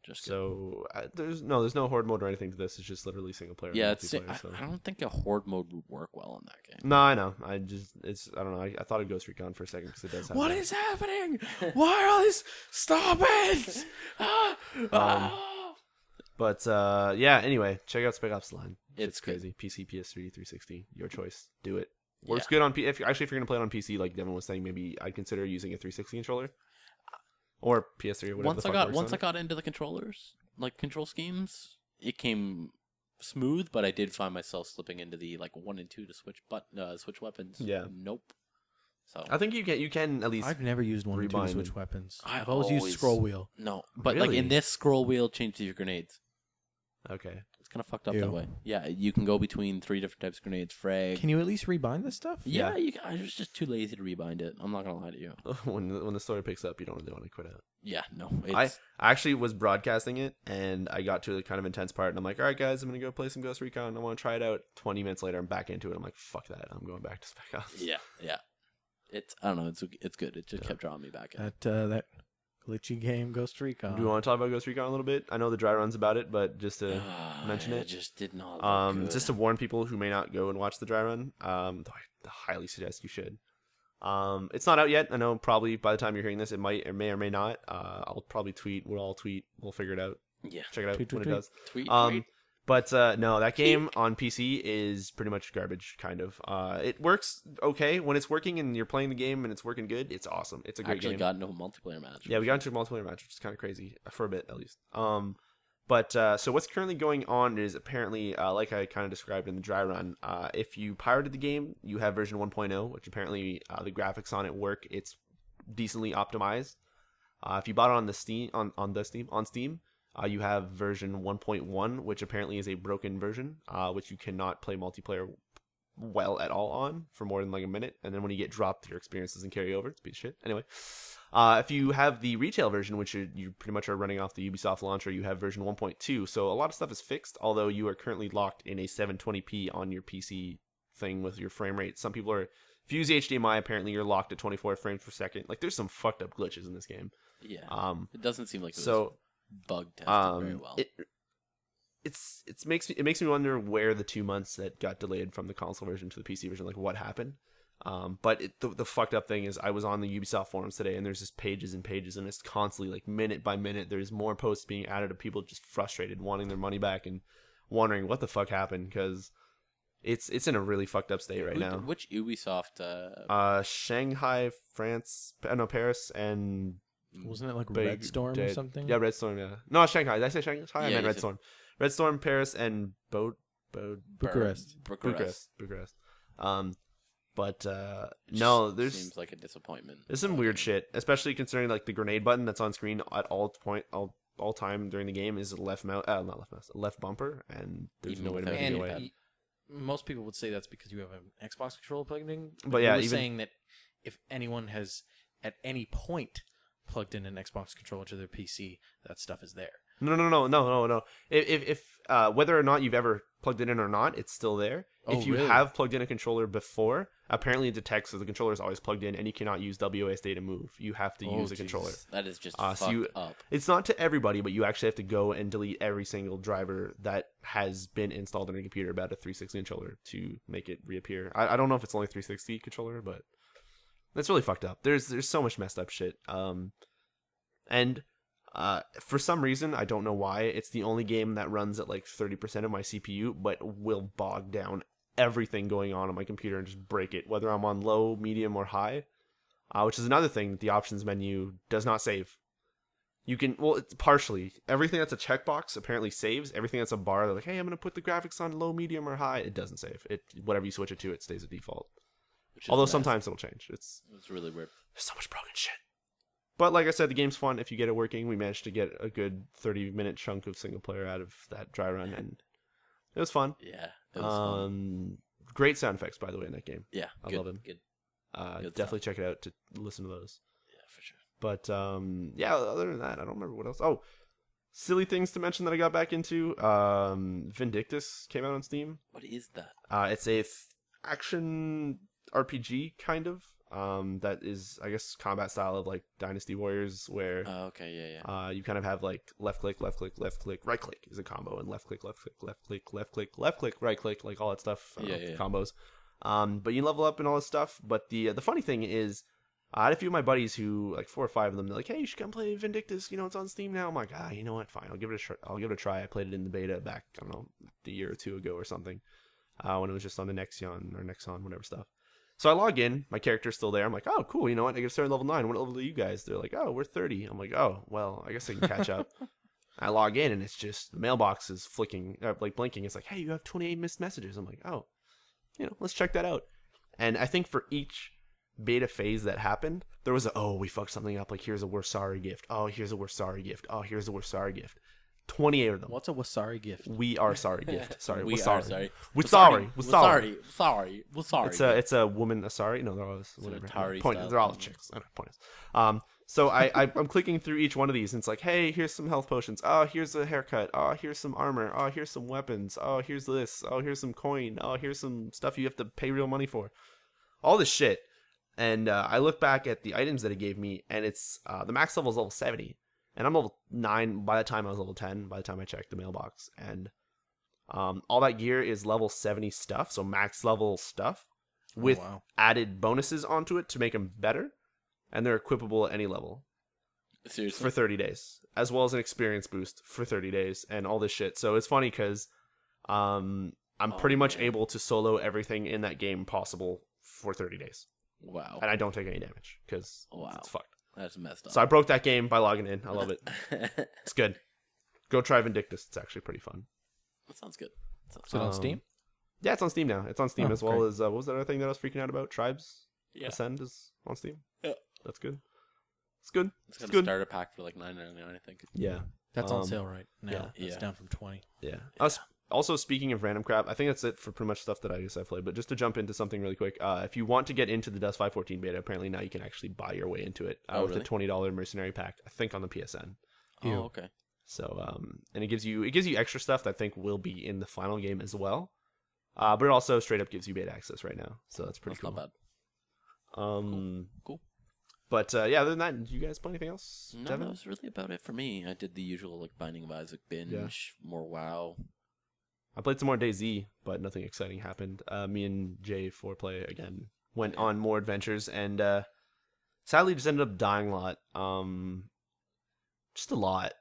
Just good. So there's no horde mode or anything to this. It's just literally single player. Yeah, and it's. multiplayer, so. I don't think a horde mode would work well in that game. No, I know. I don't know. I thought it'd Ghost Recon for a second because it does have what that. is happening? Why are all these? Stop it! But yeah. Anyway, check out Spec Ops The Line. It's good. crazy. PC, PS3, 360. Your choice. Do it. Works good on if you're gonna play it on PC, like Devin was saying, maybe I'd consider using a 360 controller or PS3 or whatever. Once I got into the controllers, like control schemes, it came smooth, but I did find myself slipping into the like 1 and 2 to switch weapons. Yeah. Nope. So I think you can at least. I've never used one or two to Rebind switch and- weapons. I've I've always used always- scroll wheel. no, but like Really? in this scroll wheel, change to your grenades. Okay. It's kind of fucked up Ew. that way. Yeah, you can go between 3 different types of grenades. Frag. Can you at least rebind this stuff? Yeah, I was just too lazy to rebind it. I'm not gonna lie to you. When the story picks up, you don't really want to quit out. Yeah, no. I actually was broadcasting it, and I got to the kind of intense part, and I'm like, all right, guys, I'm going to go play some Ghost Recon. I want to try it out. 20 minutes later, I'm back into it. I'm like, fuck that. I'm going back to Spec Ops. Yeah. I don't know. It's good. It just kept drawing me back in. That glitchy game, Ghost Recon. Do you want to talk about Ghost Recon a little bit? I know the dry run's about it, but just to mention it. It just did not look good. Just to warn people who may not go and watch the dry run, though I highly suggest you should. It's not out yet. I know probably by the time you're hearing this, it might or may not. I'll probably tweet. We'll all tweet. We'll figure it out. Yeah. Check it out Tweet, when tweet, it does. Tweet. But no, that game on PC is pretty much garbage, kind of. It works okay when it's working and you're playing the game and it's working good. It's awesome. It's a great game. Actually got into a multiplayer match. Yeah, we got into a multiplayer match, which is kind of crazy for a bit at least. But so what's currently going on is apparently, like I kind of described in the dry run, if you pirated the game, you have version 1.0, which apparently the graphics on it work. It's decently optimized. If you bought it on Steam, you have version 1.1, which apparently is a broken version, which you cannot play multiplayer well at all on for more than like a minute. And then when you get dropped, your experience doesn't carry over. It's a piece of shit. Anyway. If you have the retail version, which you pretty much are running off the Ubisoft launcher, you have version 1.2. So a lot of stuff is fixed, although you are currently locked in a 720p on your PC thing with your frame rate. Some people are, if you use HDMI, apparently you're locked at 24 frames per second. Like there's some fucked up glitches in this game. Yeah. It doesn't seem like it was bug tested very well. It makes me wonder where the 2 months that got delayed from the console version to the PC version, like what happened. But the fucked up thing is I was on the Ubisoft forums today and there's just pages and pages and it's constantly like minute by minute there's more posts being added of people just frustrated wanting their money back and wondering what the fuck happened because it's in a really fucked up state right now. Which Ubisoft? Shanghai, France, no, Paris, and wasn't it like Red Storm or something? Yeah, Red Storm. Yeah, no, Shanghai. Did I say Shanghai? I meant Red Storm. Red Storm, Paris, and Bucharest. But no, there's seems like a disappointment. There's some weird shit, especially considering like the grenade button that's on screen at all time during the game is left bumper, and there's no way to make it go away. Most people would say that's because you have an Xbox controller plugged in. But yeah, even saying that if anyone has at any point plugged in an Xbox controller to their PC, that stuff is there. No. If whether or not you've ever plugged it in or not, it's still there. If you have plugged in a controller before, apparently it detects that the controller is always plugged in, and you cannot use WASD to move. You have to use a controller. That is just fucked up. It's not to everybody, but you actually have to go and delete every single driver that has been installed on your computer about a 360 controller to make it reappear. I don't know if it's only 360 controller, but that's really fucked up. There's so much messed up shit. And for some reason, I don't know why, it's the only game that runs at like 30% of my CPU, but will bog down everything going on my computer and just break it, whether I'm on low, medium, or high, which is another thing that the options menu does not save. You can, well, it's partially. Everything that's a checkbox apparently saves. Everything that's a bar, they're like, hey, I'm going to put the graphics on low, medium, or high. It doesn't save. Whatever you switch it to, it stays at default. Although sometimes it'll change. It's really weird. There's so much broken shit. But like I said, the game's fun if you get it working. We managed to get a good 30-minute chunk of single player out of that dry run, and it was fun. Yeah, it was fun. Great sound effects, by the way, in that game. Yeah, I love them. Good definitely check it out to listen to those. Yeah, for sure. But yeah, other than that, I don't remember what else. Oh, silly things to mention that I got back into. Vindictus came out on Steam. What is that? It's a action RPG kind of. That is, I guess, combat style of like Dynasty Warriors, where you kind of have like left click, right click is a combo, and left click, right click, like all that stuff, combos. But you level up and all this stuff. But the funny thing is, I had a few of my buddies who, like 4 or 5 of them, they're like, hey, you should come play Vindictus. You know, it's on Steam now. I'm like, you know what? Fine, I'll give it a try. I played it in the beta back, I don't know, a year or two ago or something, when it was just on the Nexon, whatever stuff. So I log in, my character's still there. I'm like, oh, cool, you know what? I get started level 9. What level are you guys? They're like, oh, we're 30. I'm like, oh, well, I guess I can catch up. I log in, and it's just, the mailbox is flicking, like blinking. It's like, hey, you have 28 missed messages. I'm like, oh, you know, let's check that out. And I think for each beta phase that happened, there was we fucked something up. Like, here's a we're sorry gift. Oh, here's a we're sorry gift. Oh, here's a we're sorry gift. 28 of them. What's a Wasari gift? We are sorry gift. Sorry, We we're are sorry. sorry. We're sorry. We're sorry. We're sorry. It's a woman. Sorry, no, they're always whatever. Atari Point. style They're all thing. chicks. I don't know, point is. So I'm clicking through each one of these, and it's like, hey, here's some health potions. Oh, here's a haircut. Oh, here's some armor. Oh, here's some weapons. Oh, here's this. Oh, here's some coin. Oh, here's some stuff you have to pay real money for. All this shit. And I look back at the items that it gave me, and it's the max level is level 70, and I'm level 9 by the time I was level 10. By the time I checked the mailbox, and all that gear is level 70 stuff, so max level stuff with added bonuses onto it to make them better. And they're equipable at any level. Seriously? For 30 days. As well as an experience boost for 30 days and all this shit. So it's funny because I'm pretty much able to solo everything in that game possible for 30 days. Wow. And I don't take any damage because it's fucked. That's messed up. So I broke that game by logging in. I love it. It's good. Go try Vindictus. It's actually pretty fun. That sounds good. Is it on Steam? Yeah, it's on Steam now. It's on Steam as well great. as, what was that other thing that I was freaking out about? Tribes Ascend is on Steam. Yeah. That's good. It's good. It's got a good. starter pack for like $9.99, I think. Yeah. That's on sale right now. yeah. It's down from 20. Yeah. Also, speaking of random crap, I think that's it for pretty much stuff that I guess I played. But just to jump into something really quick, if you want to get into the Dust 514 beta, apparently now you can actually buy your way into it with really? a $20 mercenary pack. I think on the PSN. Oh, okay. So, and it gives you extra stuff that I think will be in the final game as well. But it also straight up gives you beta access right now, so that's pretty cool. Not bad. Cool. But yeah, other than that, did you guys play anything else? No, Devin? that was really about it for me. I did the usual like Binding of Isaac binge, more WoW. I played some more DayZ, but nothing exciting happened. Me and Jay foreplay again went on more adventures, and sadly just ended up dying a lot. Just a lot.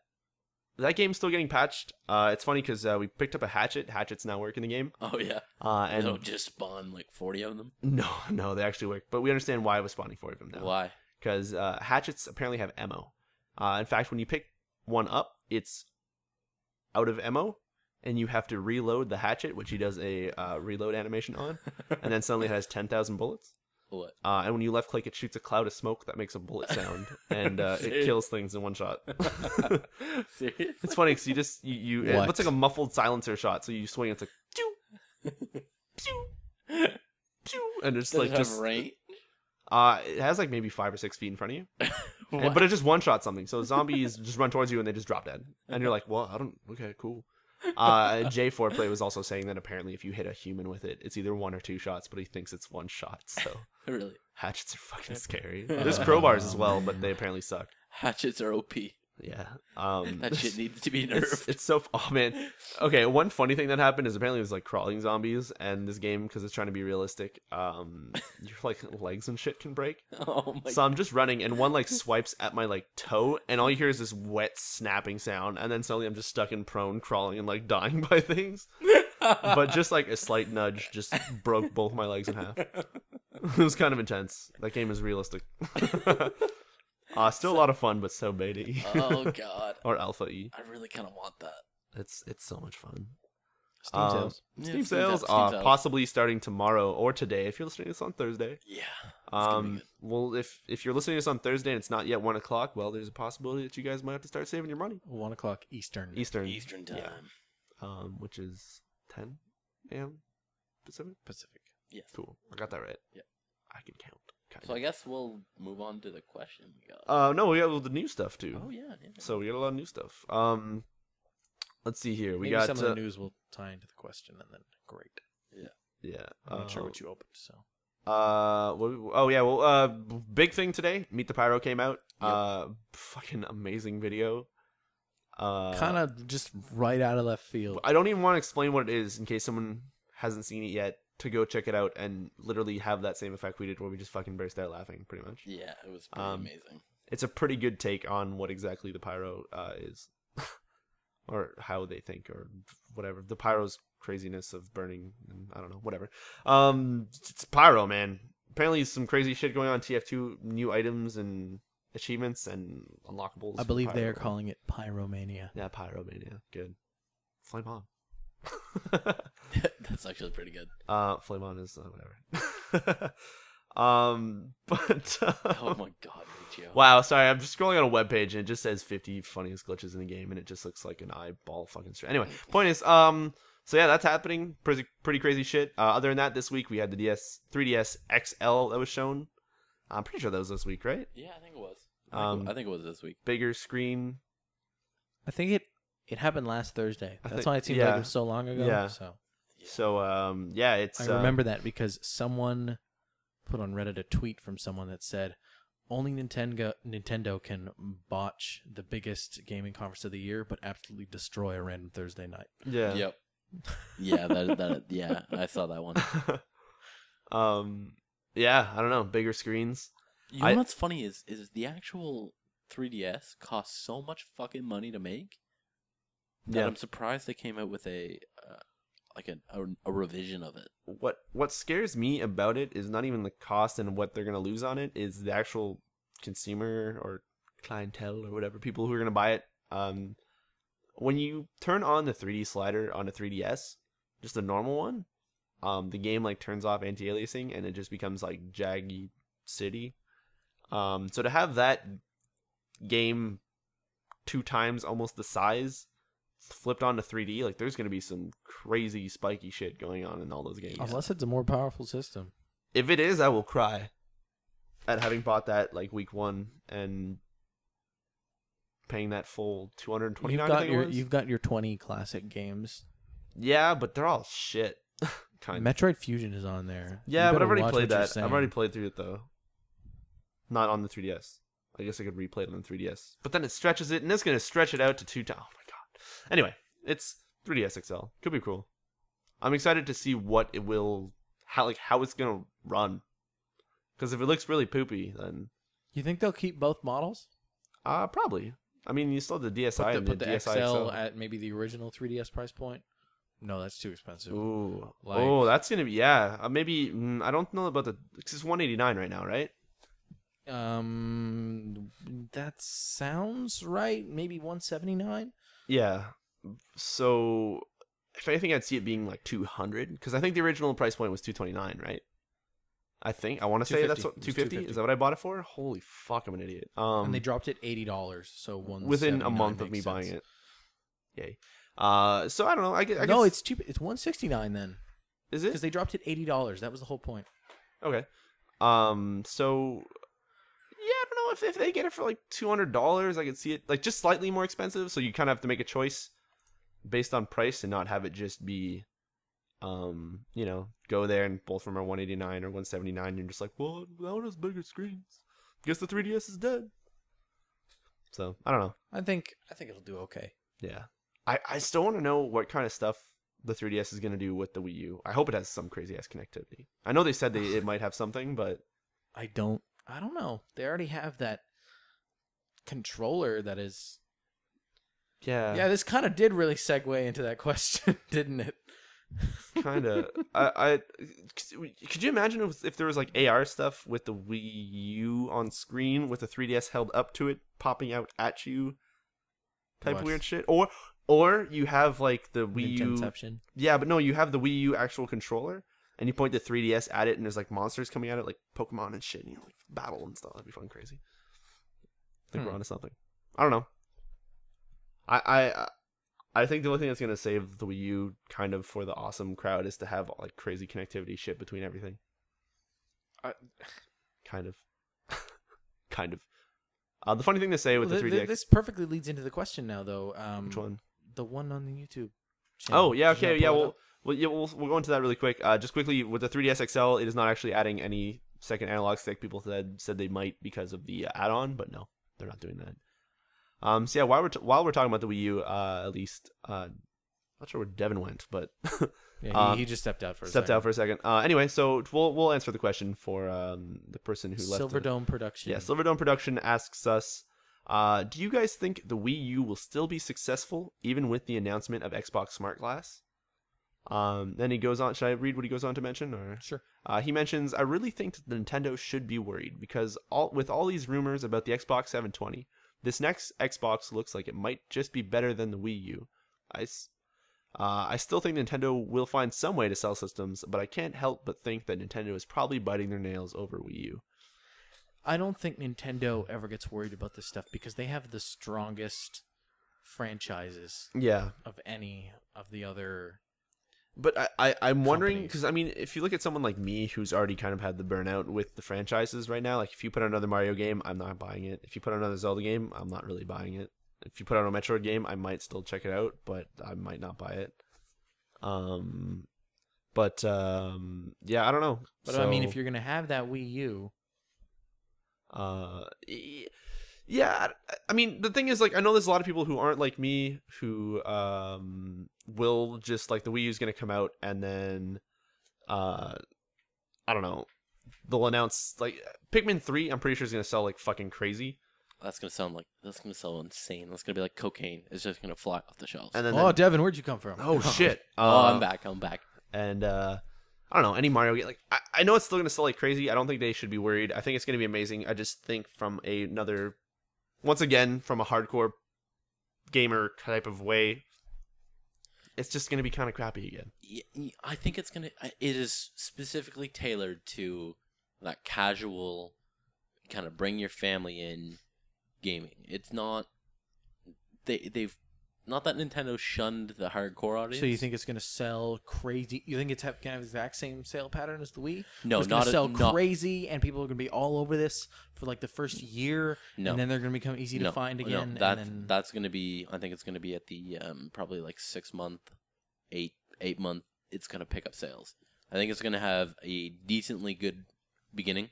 That game's still getting patched. It's funny because we picked up a hatchet. Hatchets now work in the game. Oh yeah. And they don't just spawn like 40 of them. No, they actually work. But we understand why it was spawning 40 of them now. Why? Because hatchets apparently have ammo. In fact, when you pick one up, it's out of ammo, and you have to reload the hatchet, which he does a reload animation on, and then suddenly it has 10,000 bullets. What? And when you left click, it shoots a cloud of smoke that makes a bullet sound, and it kills things in one shot. Seriously? It's funny because it looks like a muffled silencer shot. So you swing, it's like pew, pew, pew, and it's Does like it have just range? it has like maybe 5 or 6 feet in front of you, but it just one shot something. So zombies just run towards you and they just drop dead, and you're like, well, okay, cool. J4play was also saying that apparently if you hit a human with it, it's either 1 or 2 shots, but he thinks it's 1 shot. So Really? hatchets are fucking scary. There's crowbars as well, but they apparently suck. Hatchets are OP. Yeah. That shit needs to be nerfed. It's so... Oh, man. Okay, one funny thing that happened is apparently it was, like, crawling zombies, and this game, because it's trying to be realistic, your, like, legs and shit can break. Oh, my So I'm just running, and one, like, swipes at my, like, toe, and all you hear is this wet snapping sound, and then suddenly I'm just stuck in prone, crawling, and, like, dying by things. But just, like, a slight nudge just broke both my legs in half. It was kind of intense. That game is realistic. Still a lot of fun, but so beta-y. Oh, God. Or alpha-y. I really kind of want that. It's so much fun. Steam sales. Steam sales, possibly starting tomorrow or today if you're listening to this on Thursday. Yeah. Well, if you're listening to this on Thursday and it's not yet 1 o'clock, well, there's a possibility that you guys might have to start saving your money. 1 o'clock Eastern. Eastern time. Yeah. Which is 10 a.m. Pacific. Yes. Cool. I got that right. Yeah. I can count. Kind So I guess we'll move on to the question we got. of. No, we got the new stuff too. Oh, yeah. So we got a lot of new stuff. Let's see here. We Maybe got some of the news will tie into the question, and then great. Yeah. I'm not sure what you opened, so. Big thing today. Meet the Pyro came out. Fucking amazing video. Kind of just right out of left field. I don't even want to explain what it is in case someone hasn't seen it yet, to go check it out and literally have that same effect we did where we just fucking burst out laughing, pretty much. Yeah, it was pretty amazing. It's a pretty good take on what exactly the Pyro is. Or how they think, or whatever. The Pyro's craziness of burning, and I don't know, whatever. It's Pyro, man. Apparently some crazy shit going on. TF2, new items and achievements and unlockables. I believe they are calling it Pyromania. Yeah, Pyromania. Good. Flame on. That's actually pretty good. Flame on is whatever. But Oh my god, Riccio. wow, sorry, I'm just scrolling on a webpage and it just says 50 funniest glitches in the game, and it just looks like an eyeball fucking straight. Anyway, point is, so yeah, that's happening. Pretty crazy shit. Other than that, this week we had the 3DS XL that was shown. I'm pretty sure that was this week, right? Yeah, I think it was. I think it was this week. Bigger screen. I think it happened last Thursday. I That's think- why it seemed yeah. like it was so long ago. Yeah. So So yeah, it's. I remember that because someone put on Reddit a tweet from someone that said, "Only Nintendo can botch the biggest gaming conference of the year, but absolutely destroy a random Thursday night." Yeah. Yep. Yeah, that yeah, I saw that one. Yeah, I don't know. Bigger screens. You know what's funny is the actual 3DS costs so much fucking money to make that Yeah. I'm surprised they came out with a revision of it. What scares me about it is not even the cost and what they're gonna lose on it, is the actual consumer or clientele or whatever, people who are gonna buy it. When you turn on the 3D slider on a 3DS, just a normal one, the game like turns off anti-aliasing and it just becomes like jaggy city. So to have that game 2 times almost the size flipped onto 3D, like there's gonna be some crazy spiky shit going on in all those games. Unless it's a more powerful system. If it is, I will cry at having bought that like week 1 and paying that full $229. You've got your 20 classic games. Yeah, but they're all shit. Kind of. Metroid Fusion is on there. Yeah, You but I've better already watch played what you're that. saying. I've already played through it though. Not on the 3DS. I guess I could replay it on the 3DS. But then it stretches it, and it's gonna stretch it out to 2 times. Oh my god. Anyway, it's 3DS XL. Could be cool. I'm excited to see what it will, how it's gonna run. Because if it looks really poopy, then You think they'll keep both models? probably. I mean, you still have the DSi and Put the the DSi XL XL. at maybe the original 3DS price point? No, that's too expensive. Ooh. Like- Oh, that's gonna be, yeah. Maybe I don't know about because it's 189 right now, right? That sounds right. Maybe 179. Yeah. So, if anything, I'd see it being like 200 because I think the original price point was 229, right? I want to say that's what 250. Is that what I bought it for? Holy fuck, I'm an idiot. And they dropped it $80. So within a month of me makes buying sense. it. Yay. So I don't know. I guess No, it's cheap. It's 169 then is because it they dropped it $80. That was the whole point. okay? So yeah, I don't know if they get it for like $200, I could see it like just slightly more expensive. So you kind of have to make a choice based on price and not have it just be, go there and both of them are 189 or 179. And you're just like, well, that one has bigger screens. Guess the 3DS is dead. So I don't know. I think it'll do okay. Yeah. I still want to know what kind of stuff the 3DS is going to do with the Wii U. I hope it has some crazy ass connectivity. I know they said it might have something, but I don't know. They already have that controller that is. Yeah, this kind of did really segue into that question, didn't it? kind of. I could you imagine if there was like AR stuff with the Wii U on screen with the 3DS held up to it, popping out at you, type of What? weird shit, or you have like the Wii U. Nintendoception. Yeah, but no, you have the Wii U actual controller, and you point the 3DS at it, and there's like monsters coming at it, like Pokemon and shit, and you like battle and stuff. That'd be fun, crazy. I think we're onto something. I don't know. I think the only thing that's gonna save the Wii U kind of for the awesome crowd is to have like crazy connectivity shit between everything. Kind of. Kind of. The funny thing to say with the 3DX. This perfectly leads into the question now, though. Which one? The one on the YouTube channel. Oh yeah, Did you okay, not yeah. pull it We'll up? go into that really quick. Just quickly with the 3DS XL, it is not actually adding any second analog stick. People said they might because of the add-on, but no, they're not doing that. So yeah, while we're talking about the Wii U, at least not sure where Devin went, but Yeah, he just stepped out for a second. Anyway, so we'll answer the question for the person who left. Silverdome Production. Yeah, Silverdome Production asks us, do you guys think the Wii U will still be successful even with the announcement of Xbox Smart Glass? Then he goes on. Should I read what he goes on to mention? Or Sure. He mentions, I really think that Nintendo should be worried because with all these rumors about the Xbox 720, this next Xbox looks like it might just be better than the Wii U. I still think Nintendo will find some way to sell systems, but I can't help but think that Nintendo is probably biting their nails over Wii U. I don't think Nintendo ever gets worried about this stuff because they have the strongest franchises Yeah. of any of the other. But I'm wondering, Companies. because, I mean, if you look at someone like me who's already kind of had the burnout with the franchises right now, like, if you put out another Mario game, I'm not buying it. If you put out another Zelda game, I'm not really buying it. If you put out a Metroid game, I might still check it out, but I might not buy it. Yeah, I don't know. But I mean, if you're going to have that Wii U. Yeah, I mean, the thing is, like, I know there's a lot of people who aren't like me who will just, like, the Wii U is going to come out and then I don't know, they'll announce, like, Pikmin 3, I'm pretty sure is going to sell like fucking crazy. That's gonna sell insane. That's gonna be like cocaine. It's just gonna fly off the shelves. And then Devin, where'd you come from? oh shit. I'm back. And I don't know, any Mario game, like, I know it's still going to sell like crazy. I don't think they should be worried. I think it's going to be amazing. I just think once again, from a hardcore gamer type of way, it's just going to be kind of crappy again. I think it is specifically tailored to that casual kind of bring your family in gaming. It's not they've not that Nintendo shunned the hardcore audience. So you think it's going to sell crazy? You think it's going to have the exact same sale pattern as the Wii? No, it's going to sell crazy, and people are going to be all over this for like the first year, and then they're going to become easy to find again. That's going to be. I think it's going to be at the probably like 6 month, 8 month. It's going to pick up sales. I think it's going to have a decently good beginning.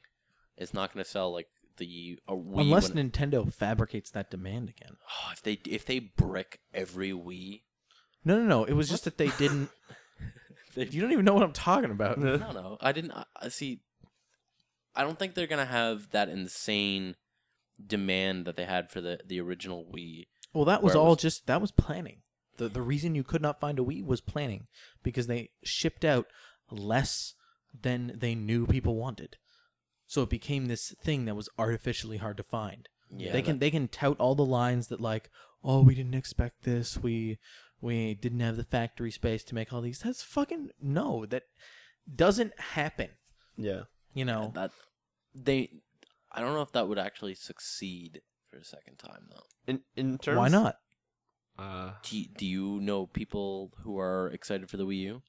It's not going to sell like the Wii unless Nintendo fabricates that demand again. Oh, if they brick every Wii. No. It was just that they didn't. You don't even know what I'm talking about. No. I didn't. See. I don't think they're gonna have that insane demand that they had for the original Wii. Well, that was that was planning. The reason you could not find a Wii was planning because they shipped out less than they knew people wanted. So it became this thing that was artificially hard to find. Yeah, they can tout all the lines that like, oh, we didn't expect this. We didn't have the factory space to make all these. That's fucking no. That doesn't happen. Yeah. You know that I don't know if that would actually succeed for a second time though. In terms, why not? Do you know people who are excited for the Wii U?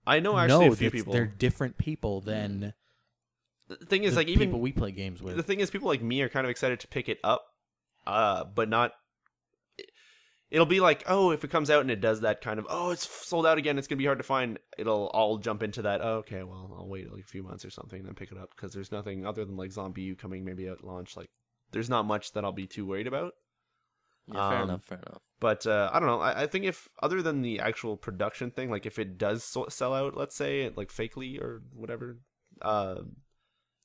I know actually a few people. They're different people than. The thing is, like, even people we play games with. The thing is, people like me are kind of excited to pick it up, but not. It'll be like, oh, if it comes out and it does that kind of, oh, it's sold out again, it's gonna be hard to find. It'll all jump into that. Oh, okay, well, I'll wait like a few months or something and then pick it up because there's nothing other than like Zombie U coming maybe at launch. Like, there's not much that I'll be too worried about. Yeah, fair enough. But I don't know. I think if other than the actual production thing, like if it does sell out, let's say like fakely or whatever.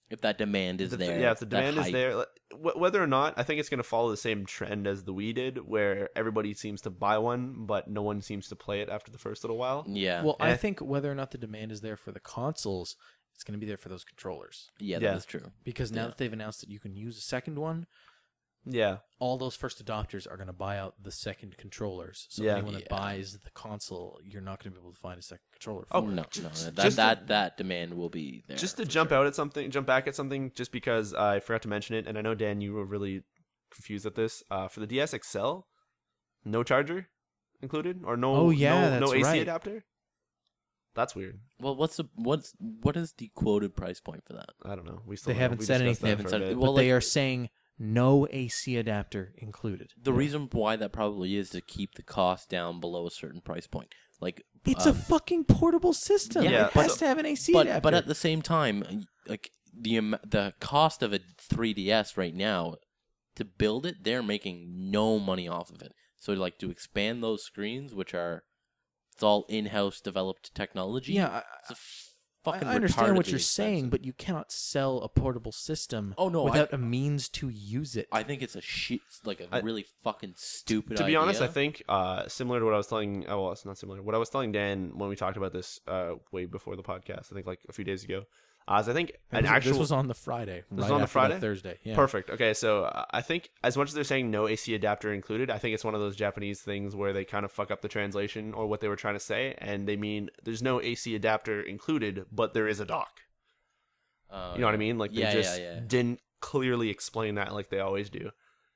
If that demand is there. Yeah, if the demand is there. Whether or not, I think it's going to follow the same trend as the Wii did, where everybody seems to buy one, but no one seems to play it after the first little while. Yeah. Well, I think whether or not the demand is there for the consoles, it's going to be there for those controllers. Yeah, that is true. Because now that they've announced that you can use a second one, all those first adopters are going to buy out the second controllers. So anyone that buys the console, you're not going to be able to find a second controller for. Oh no. That demand will be there. Just to jump back at something, just because I forgot to mention it, and I know Dan, you were really confused at this. For the DS XL, no charger included, or no AC adapter. That's weird. Well, what is the quoted price point for that? I don't know. They haven't said anything. But they are saying. No AC adapter included. The reason why that probably is to keep the cost down below a certain price point. Like it's a fucking portable system. Yeah, it has to have an AC adapter. But at the same time, like the cost of a 3DS right now to build it, they're making no money off of it. So like to expand those screens, which are it's all in-house developed technology. Yeah, I understand what you're saying, but you cannot sell a portable system without a means to use it. I think it's a really fucking stupid idea. To be honest, I think similar to what I was telling... Oh, well, it's not similar. What I was telling Dan when we talked about this way before the podcast, I think like a few days ago, So I think This was on the Friday. This was right on the after Friday? that Thursday. Yeah. Perfect. Okay, so I think as much as they're saying no AC adapter included, I think it's one of those Japanese things where they kind of fuck up the translation or what they were trying to say, and they mean there's no AC adapter included, but there is a dock. You know what I mean? Like they just didn't clearly explain that like they always do.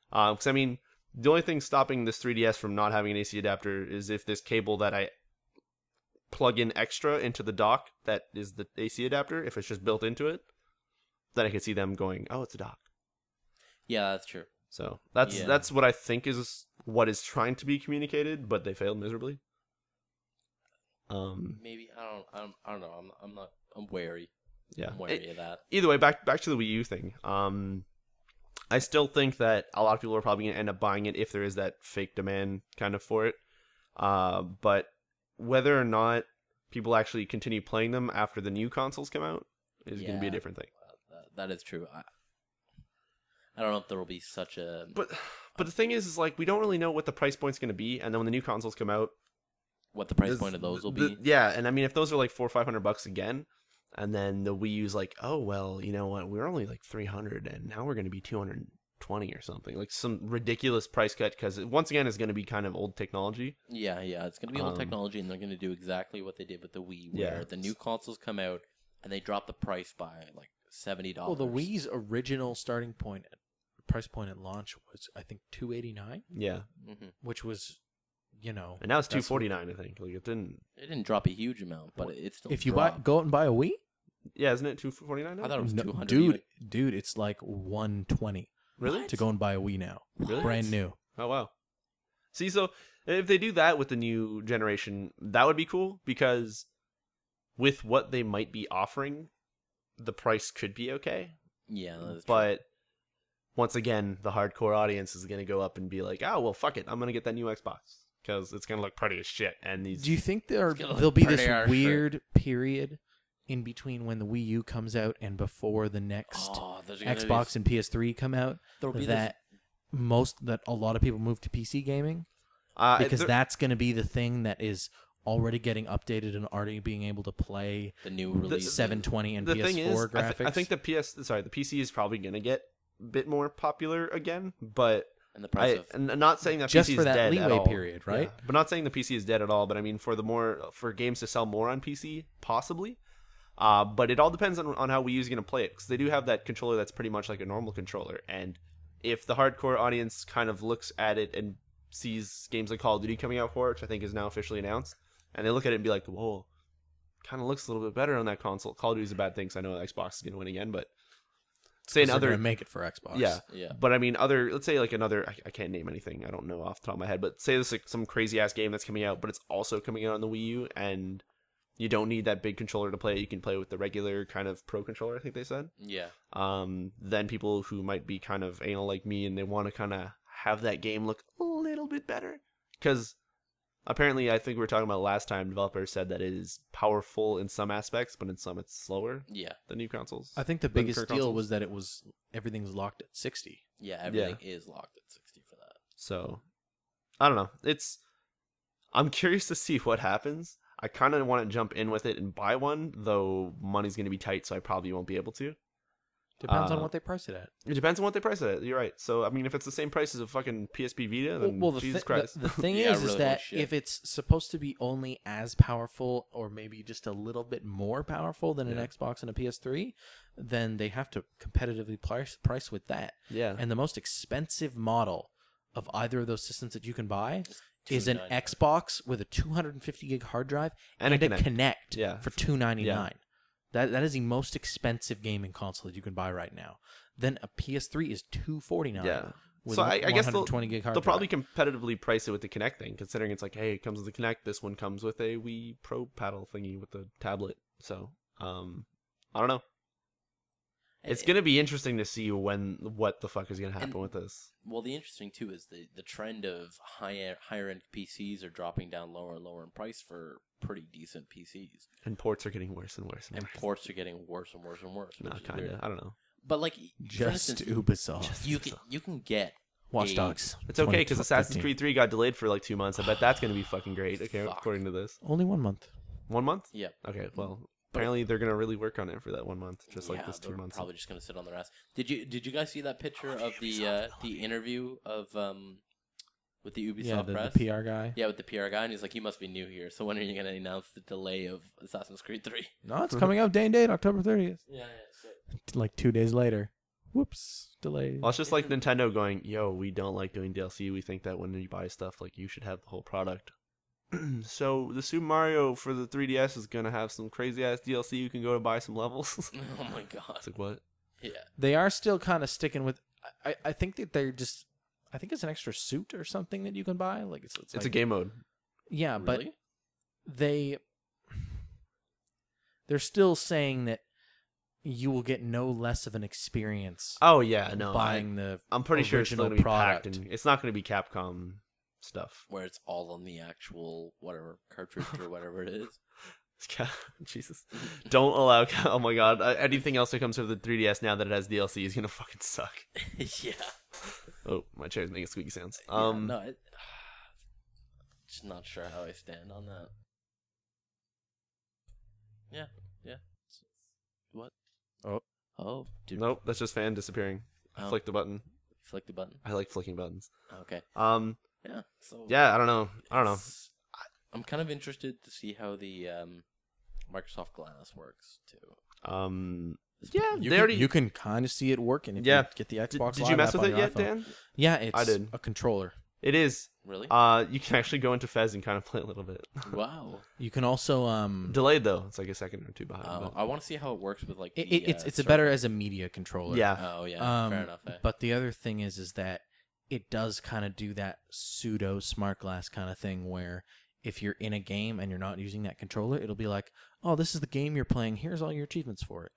Because I mean, the only thing stopping this 3DS from not having an AC adapter is if this cable that I plug in extra into the dock that is the AC adapter, if it's just built into it, then I could see them going, oh, it's a dock. Yeah, that's true. So that's what I think is what is trying to be communicated, but they failed miserably. Maybe I don't know. I'm wary. Yeah, I'm wary of that. Either way, back to the Wii U thing. I still think that a lot of people are probably gonna end up buying it if there is that fake demand kind of for it. But whether or not people actually continue playing them after the new consoles come out is going to be a different thing. That is true. I don't know if there will be such a... But the thing is like, we don't really know what the price point's going to be, and then when the new consoles come out... What the price point of those will be? Yeah, and I mean, if those are like $400 or $500 again, and then the Wii U's like, oh, well, you know what, we're only like $300, and now we're going to be $220 or something. Like some ridiculous price cut, because once again, it's going to be kind of old technology. Yeah, it's going to be old technology, and they're going to do exactly what they did with the Wii, where the new consoles come out, and they drop the price by like $70. Well, the Wii's original price point at launch was, I think, $289. Yeah, which was, and now it's $249. I think like it didn't drop a huge amount, but it's still. If you go out and buy a Wii, yeah, isn't it $249? I thought it was $200. Dude, it's like $120. Really? To go and buy a Wii now, really? Brand new. Oh wow. See, so if they do that with the new generation, that would be cool, because with what they might be offering, the price could be okay. Yeah, that's but once again, the hardcore audience is going to go up and be like, "Oh, well, fuck it, I'm going to get that new Xbox because it's going to look pretty as shit." And these. Do you think there'll be this weird period in between when the Wii U comes out and before the next Xbox and PS3 come out that a lot of people move to PC gaming? Because that's going to be the thing that is already getting updated and already being able to play the new release 720 and the PS4 thing is, graphics. I think the PC is probably going to get a bit more popular again, but and the price and I'm not saying that just PC for is that dead leeway at all. period, right? Yeah. But not saying the PC is dead at all. But I mean, for games to sell more on PC, possibly. But it all depends on how Wii U is going to play it, because they do have that controller that's pretty much like a normal controller. And if the hardcore audience kind of looks at it and sees games like Call of Duty coming out for it, which I think is now officially announced, and they look at it and be like, whoa, kind of looks a little bit better on that console. Call of Duty is a bad thing, so I know Xbox is going to win again, but say another make it for Xbox. Yeah. But I mean, let's say like another, I can't name anything, I don't know off the top of my head, but say there's like some crazy ass game that's coming out, but it's also coming out on the Wii U, and you don't need that big controller to play it. You can play with the regular kind of pro controller, I think they said. Yeah. Then people who might be kind of anal like me and they want to kind of have that game look a little bit better, because apparently, I think we were talking about last time, developers said that it is powerful in some aspects, but in some it's slower. Yeah. The new consoles. I think the biggest deal was that everything's locked at 60. Yeah, everything is locked at 60 for that. So, I don't know. I'm curious to see what happens. I kind of want to jump in with it and buy one, though money's going to be tight, so I probably won't be able to. Depends on what they price it at. It depends on what they price it at. You're right. So, I mean, if it's the same price as a fucking PSP Vita, then Jesus Christ. The thing is that if it's supposed to be only as powerful or maybe just a little bit more powerful than an Xbox and a PS3, then they have to competitively price with that. Yeah. And the most expensive model of either of those systems that you can buy is an Xbox with a 250 gig hard drive and a Kinect for $299. Yeah. That is the most expensive gaming console that you can buy right now. Then a PS3 is $249. Yeah. With so I guess they'll drive. probably competitively price it with the Kinect thing, considering it's like, hey, it comes with the Kinect. This one comes with a Wii Pro paddle thingy with the tablet. So, I don't know. It's going to be interesting to see what the fuck is going to happen with this. Well, the interesting, too, is the trend of higher-end PCs are dropping down lower and lower in price for pretty decent PCs. And ports are getting worse and worse and worse. And ports are getting worse and worse and worse. No, kind of. I don't know. But, like, for instance, Ubisoft. You can get Watch Dogs. It's okay, because Assassin's Creed 3 got delayed for like 2 months. I bet that's going to be fucking great, according to this. Only 1 month. 1 month? Yeah. Okay, well, apparently they're gonna really work on it for that 1 month, just like this 2 they're months. Probably just gonna sit on their ass. Did you guys see that picture of the interview of with the Ubisoft press? the PR guy. Yeah, with the PR guy, and he's like, "You must be new here. So when are you gonna announce the delay of Assassin's Creed 3?" No, it's coming out day and date, October 30th. Yeah. Like 2 days later. Whoops, delayed. Well, it's just like Nintendo going, "Yo, we don't like doing DLC. We think that when you buy stuff, like you should have the whole product." So the Super Mario for the 3DS is gonna have some crazy ass DLC. You can go to buy some levels. Oh my god. It's like what? Yeah. They are still kind of sticking with. I think that they're just. I think it's an extra suit or something that you can buy. Like it's It's a game mode. Yeah, Really? but they're still saying that you will get no less of an experience Oh yeah, no. buying the. I'm pretty sure it's still original gonna be packed, product. and it's not gonna be Capcom stuff. Where it's all on the actual whatever cartridge or whatever it is. Jesus. Don't allow. Oh my god. Anything else that comes with the 3DS now that it has DLC is gonna fucking suck. Yeah. Oh, my chair's making squeaky sounds. Just not sure how I stand on that. Yeah. What? Oh, dude. Nope, that's just fan disappearing. I flicked the button. Flick the button. I like flicking buttons. Okay. Yeah. So. Yeah, I don't know. I'm kind of interested to see how the Microsoft Glass works too. Yeah, You can kind of see it working if Yeah. you get the Xbox. Did Live you mess app with on it your yet, iPhone. Dan? Yeah, it's I did. a controller. It is. Really? You can actually go into Fez and kind of play a little bit. Wow. You can also Delayed though. It's like a second or two behind. but- I want to see how it works with like. it's a better as a media controller. Yeah. Oh yeah. Fair enough. But the other thing is that it does kind of do that pseudo smart glass kind of thing where if you're in a game and you're not using that controller, it'll be like, oh, this is the game you're playing. Here's all your achievements for it.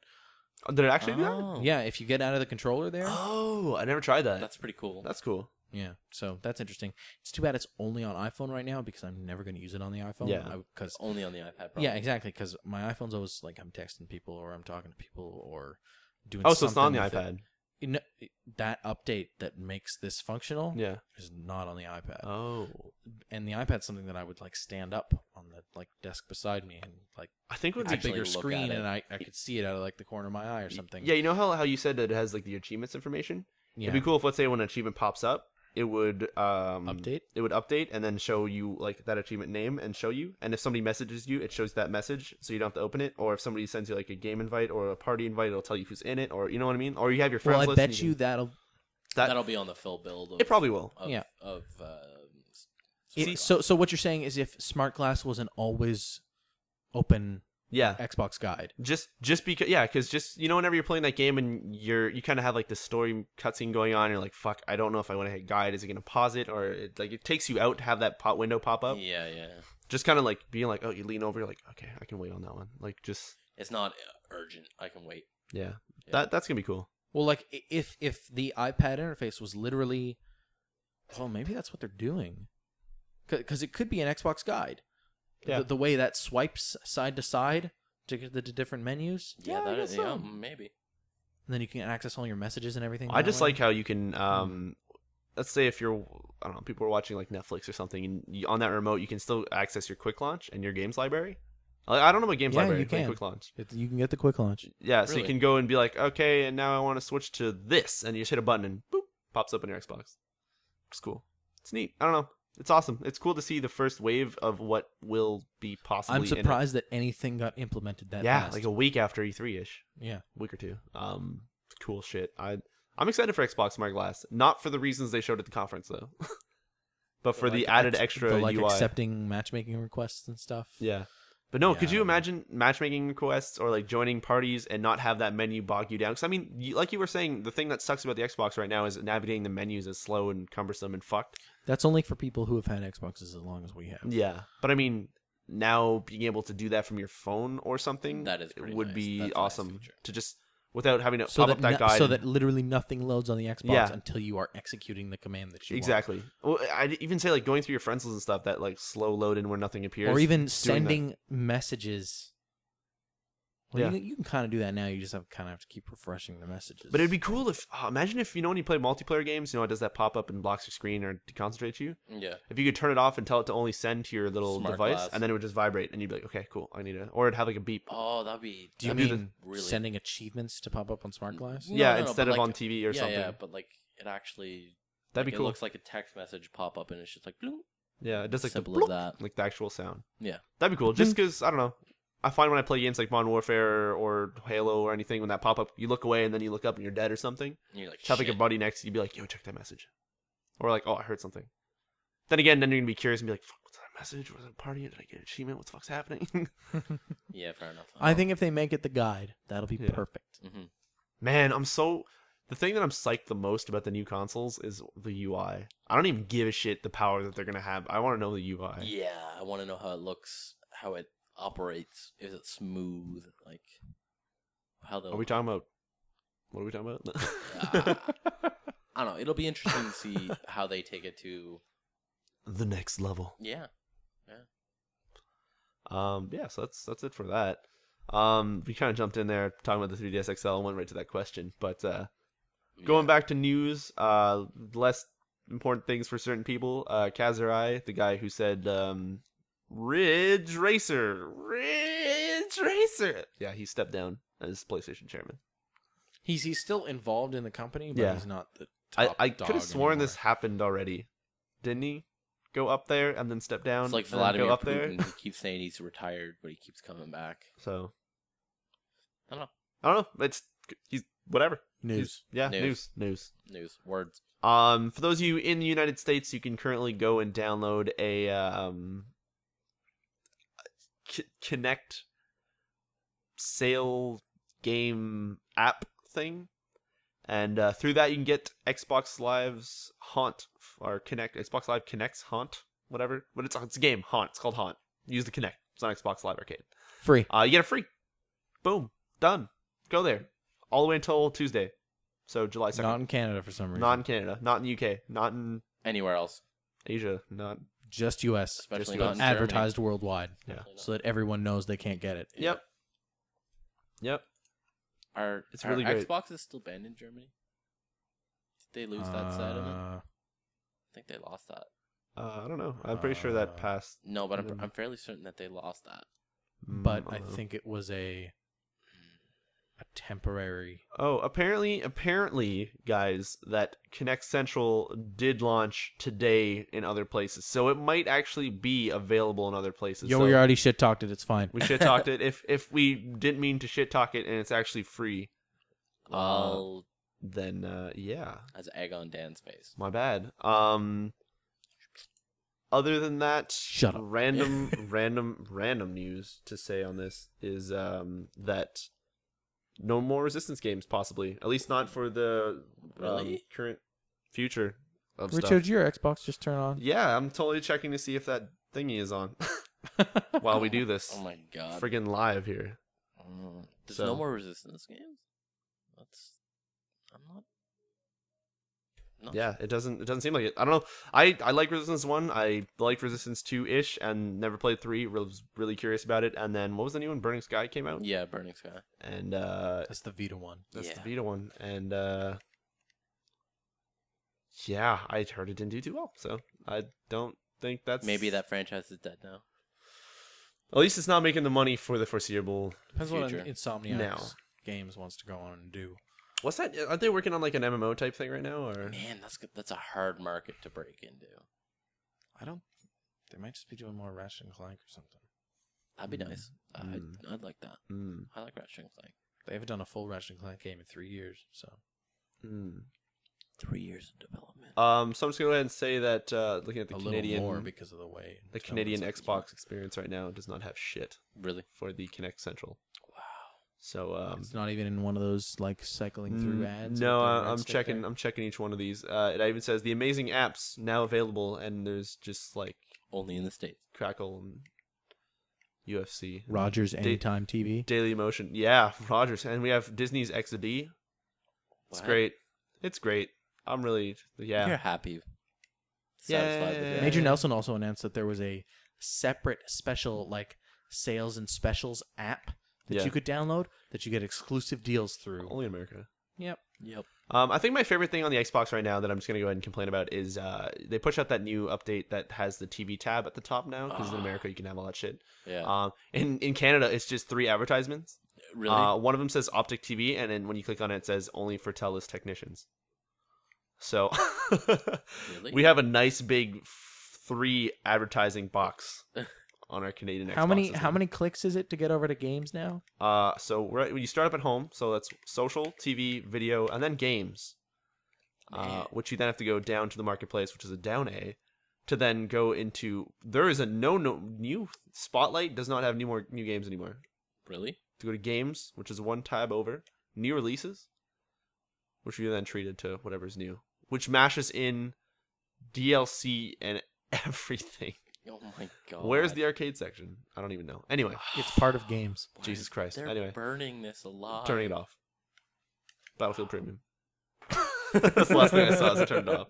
Did it actually do that? Oh. Yeah, if you get out of the controller there. Oh, I never tried that. That's pretty cool. That's cool. Yeah, so that's interesting. It's too bad it's only on iPhone right now because I'm never going to use it on the iPhone. Yeah. Because only on the iPad. Probably. yeah, exactly. Because my iPhone's always like I'm texting people or I'm talking to people or doing. Oh, so it's not on the something with it. iPad. No, that update that makes this functional Yeah. is not on the iPad. Oh. And the iPad's something that I would like stand up on the like desk beside me and like I think it would it's a be Actually bigger look screen at it. and I could see it out of like the corner of my eye or something. Yeah, you know how you said that it has like the achievements information? Yeah. It'd be cool if, let's say, when an achievement pops up, it would Update? It would update and then show you like that achievement name and show you. And if somebody messages you, it shows that message, so you don't have to open it. Or if somebody sends you like a game invite or a party invite, it'll tell you who's in it. Or you know what I mean? Or you have your friends Well, I list. bet and you can- that'll. That'll be on the full build. It probably will. Of, Yeah. Of. So what you're saying is if Smart Glass was an always open Yeah. Xbox guide. Just because, yeah, because just, you know, whenever you're playing that game and you kind of have like this story cutscene going on, you're like, fuck, I don't know if I want to hit guide. Is it going to pause it? Or it takes you out to have that window pop up. Yeah. Just kind of like being like, oh, you lean over, you're like, okay, I can wait on that one. Like, just, It's not urgent. I can wait. yeah. Yeah. That's going to be cool. Well, like if the iPad interface was literally, well, maybe that's what they're doing, because it could be an Xbox guide. Yeah. The way that swipes side to side to get the different menus, Yeah, I that guess is. so. Yeah, maybe. and then you can access all your messages and everything. I that just way. like how you can, let's say if you're, I don't know, people are watching like Netflix or something, and on that remote, you can still access your quick launch and your games library. I don't know what games Yeah, library, you but can. quick launch. You can get the quick launch. Yeah, so you Really? can go and be like, okay, and now I want to switch to this, and you just hit a button and boop, pops up on your Xbox. It's cool. It's neat. I don't know. It's awesome. It's cool to see the first wave of what will be possibly. I'm surprised that anything got implemented that Yeah, fast. like a week after E3 ish, yeah. week or two. Cool shit. I'm excited for Xbox Smart Glass, not for the reasons they showed at the conference though, but for the added extra the, like UI. accepting matchmaking requests and stuff. Yeah. But no, Yeah, could I you don't know. imagine matchmaking requests or like joining parties and not have that menu bog you down? Because I mean, like you were saying, the thing that sucks about the Xbox right now is navigating the menus is slow and cumbersome and fucked. That's only for people who have had Xboxes as long as we have. Yeah, but I mean, now being able to do that from your phone or something That is pretty would nice. be That's a nice awesome feature. to just without having to So pop that, up that guide. so that literally nothing loads on the Xbox Yeah. until you are executing the command that you want. exactly. Well, I'd even say like going through your friends list and stuff that like slow load in where nothing appears, Or even just doing that. sending messages Well, Yeah. you can kind of do that now. You just have to keep refreshing the messages. But it'd be cool if imagine if when you play multiplayer games, it does that pop up and blocks your screen or deconcentrates you. Yeah. If you could turn it off and tell it to only send to your little Smart device, glass. and then it would just vibrate, and you'd be like, okay, cool, I need to, or it'd have like a beep. Oh, that'd be. Do you that'd be mean really sending achievements to pop up on Smart Glass? No, Yeah, no, instead but of like- on TV or something. Yeah, but like it actually. That'd be It cool. looks like a text message pop up, and it's just like. Bloop. Yeah, it does like Simple the as bloop, that. like the actual sound. Yeah. That'd be cool. Just because I don't know, I find when I play games like Modern Warfare or Halo or anything, when that pop up, you look away and then you look up and you're dead or something. And you're like, Just have like a shit. buddy next to you, be like, yo, check that message, or like, oh, I heard something. Then again, then you're gonna be curious and be like, fuck, what's that message? Was it a party? Did I get an achievement? What the fuck's happening? Yeah, fair enough. I think if they make it the guide, that'll be Yeah. perfect. Mm-hmm. Man, the thing that I'm psyched the most about the new consoles is the UI. I don't even give a shit the power that they're gonna have. I want to know the UI. Yeah, I want to know how it looks, how it operates. Is it smooth? Like how the. Are we talking about? What are we talking about? I don't know. It'll be interesting to see how they take it to. The next level. Yeah. Yeah, so that's it for that. We kind of jumped in there talking about the 3DS XL and went right to that question. But going back to news, less important things for certain people. Kazurai, the guy who said Ridge Racer. Yeah, he stepped down as PlayStation chairman. He's still involved in the company, but Yeah. he's not the top I dog could have sworn anymore. this happened already. Didn't he? Go up there and then step down. It's like and then Vladimir go up there. Putin. He keeps saying he's retired, but he keeps coming back. So I don't know. I don't know. He's whatever. News. Yeah, News. news. Words. For those of you in the United States, you can currently go and download a Connect sale game app thing, and through that you can get Xbox Live's Haunt or Xbox Live Connect's Haunt, whatever. But it's a game, Haunt. It's called Haunt. Use the Connect. It's on Xbox Live Arcade. Free. You get it free. Boom. Done. Go there. All the way until Tuesday. So July 2nd. Not in Canada for some reason. Not in Canada. Not in the UK. Not in Anywhere else, Asia. Not. Just US. especially Just not in Advertised worldwide. Yeah. Germany. So that everyone knows they can't get it. Yep. It's really great. Xbox is still banned in Germany. Did they lose that side of it? I think they lost that. I don't know. I'm pretty sure that passed. No, but Mm. I'm fairly certain that they lost that. But I don't know. think it was a temporary. Oh, apparently, guys, that Connect Central did launch today in other places, so it might actually be available in other places. Yo, so we already shit talked it. It's fine. we shit talked it. If we didn't mean to shit talk it and it's actually free, Well, then yeah, as egg on Dan's face. my bad. Other than that, Shut up. random news to say on this is that no more Resistance games, possibly. At least not for the Really? current future of Richard, stuff. did your Xbox just turn on? Yeah, I'm totally checking to see if that thingy is on while we do this. Oh my god. Friggin' live here. There's So- no more Resistance games? I'm not. No. Yeah, it doesn't seem like it. I don't know. I like Resistance 1. I like Resistance 2-ish and never played 3. Was really curious about it. And then what was the new one? Burning Sky came out. Yeah, Burning Sky. And That's the Vita one. that's Yeah. the Vita one. And yeah, I heard it didn't do too well. So I don't think that's Maybe that franchise is dead now. At least it's not making the money for the foreseeable. Depends what Future. Insomniac Now. Games wants to go on and do. What's that? Aren't they working on like an MMO type thing right now? Or Man, that's a hard market to break into. I don't. They might just be doing more Ratchet and Clank or something. That'd be nice. I'd like that. Mm. I like Ratchet and Clank. They haven't done a full Ratchet and Clank game in 3 years, so. Mm. 3 years of development. So I'm just gonna go ahead and say that looking at the a Canadian little more because of the way the development Canadian cycles Xbox work. experience right now does not have shit Really? for the Kinect Central. Wow. So It's not even in one of those like cycling through ads. No, with the red I'm stick checking. there? I'm checking each one of these. It even says the amazing apps now available, and there's just like Only in the States. Crackle and UFC, Rogers Anytime TV. Daily Motion. Yeah, Rogers, and we have Disney's XD. It's What? great. It's great. I'm really You're happy. Satisfied with Yeah. it. Major Nelson also announced that there was a separate special like sales and specials app that Yeah. you could download that you get exclusive deals through. Only in America. Yep. I think my favorite thing on the Xbox right now that I'm just gonna go ahead and complain about is they pushed out that new update that has the TV tab at the top now, because in America you can have all that shit. Yeah. In Canada it's just 3 advertisements. Really? One of them says Optic TV, and then when you click on it, it says only for TELUS technicians. So Really? we have a nice big 3 advertising box on our Canadian Xboxes. How many clicks is it to get over to games now? So when you start up at home, so that's social, TV, video, and then games, which you then have to go down to the marketplace, which is a down A, to then go into. There is a new Spotlight does not have new games anymore. Really? To go to games, which is 1 tab over, new releases, which you then treated to whatever's new, which mashes in DLC and everything. Oh my god. Where's the arcade section? I don't even know. Anyway, It's part of games. Jesus Christ. They're Anyway, burning this alive. turning it off. Battlefield Premium. That's the last thing I saw as I turned it off.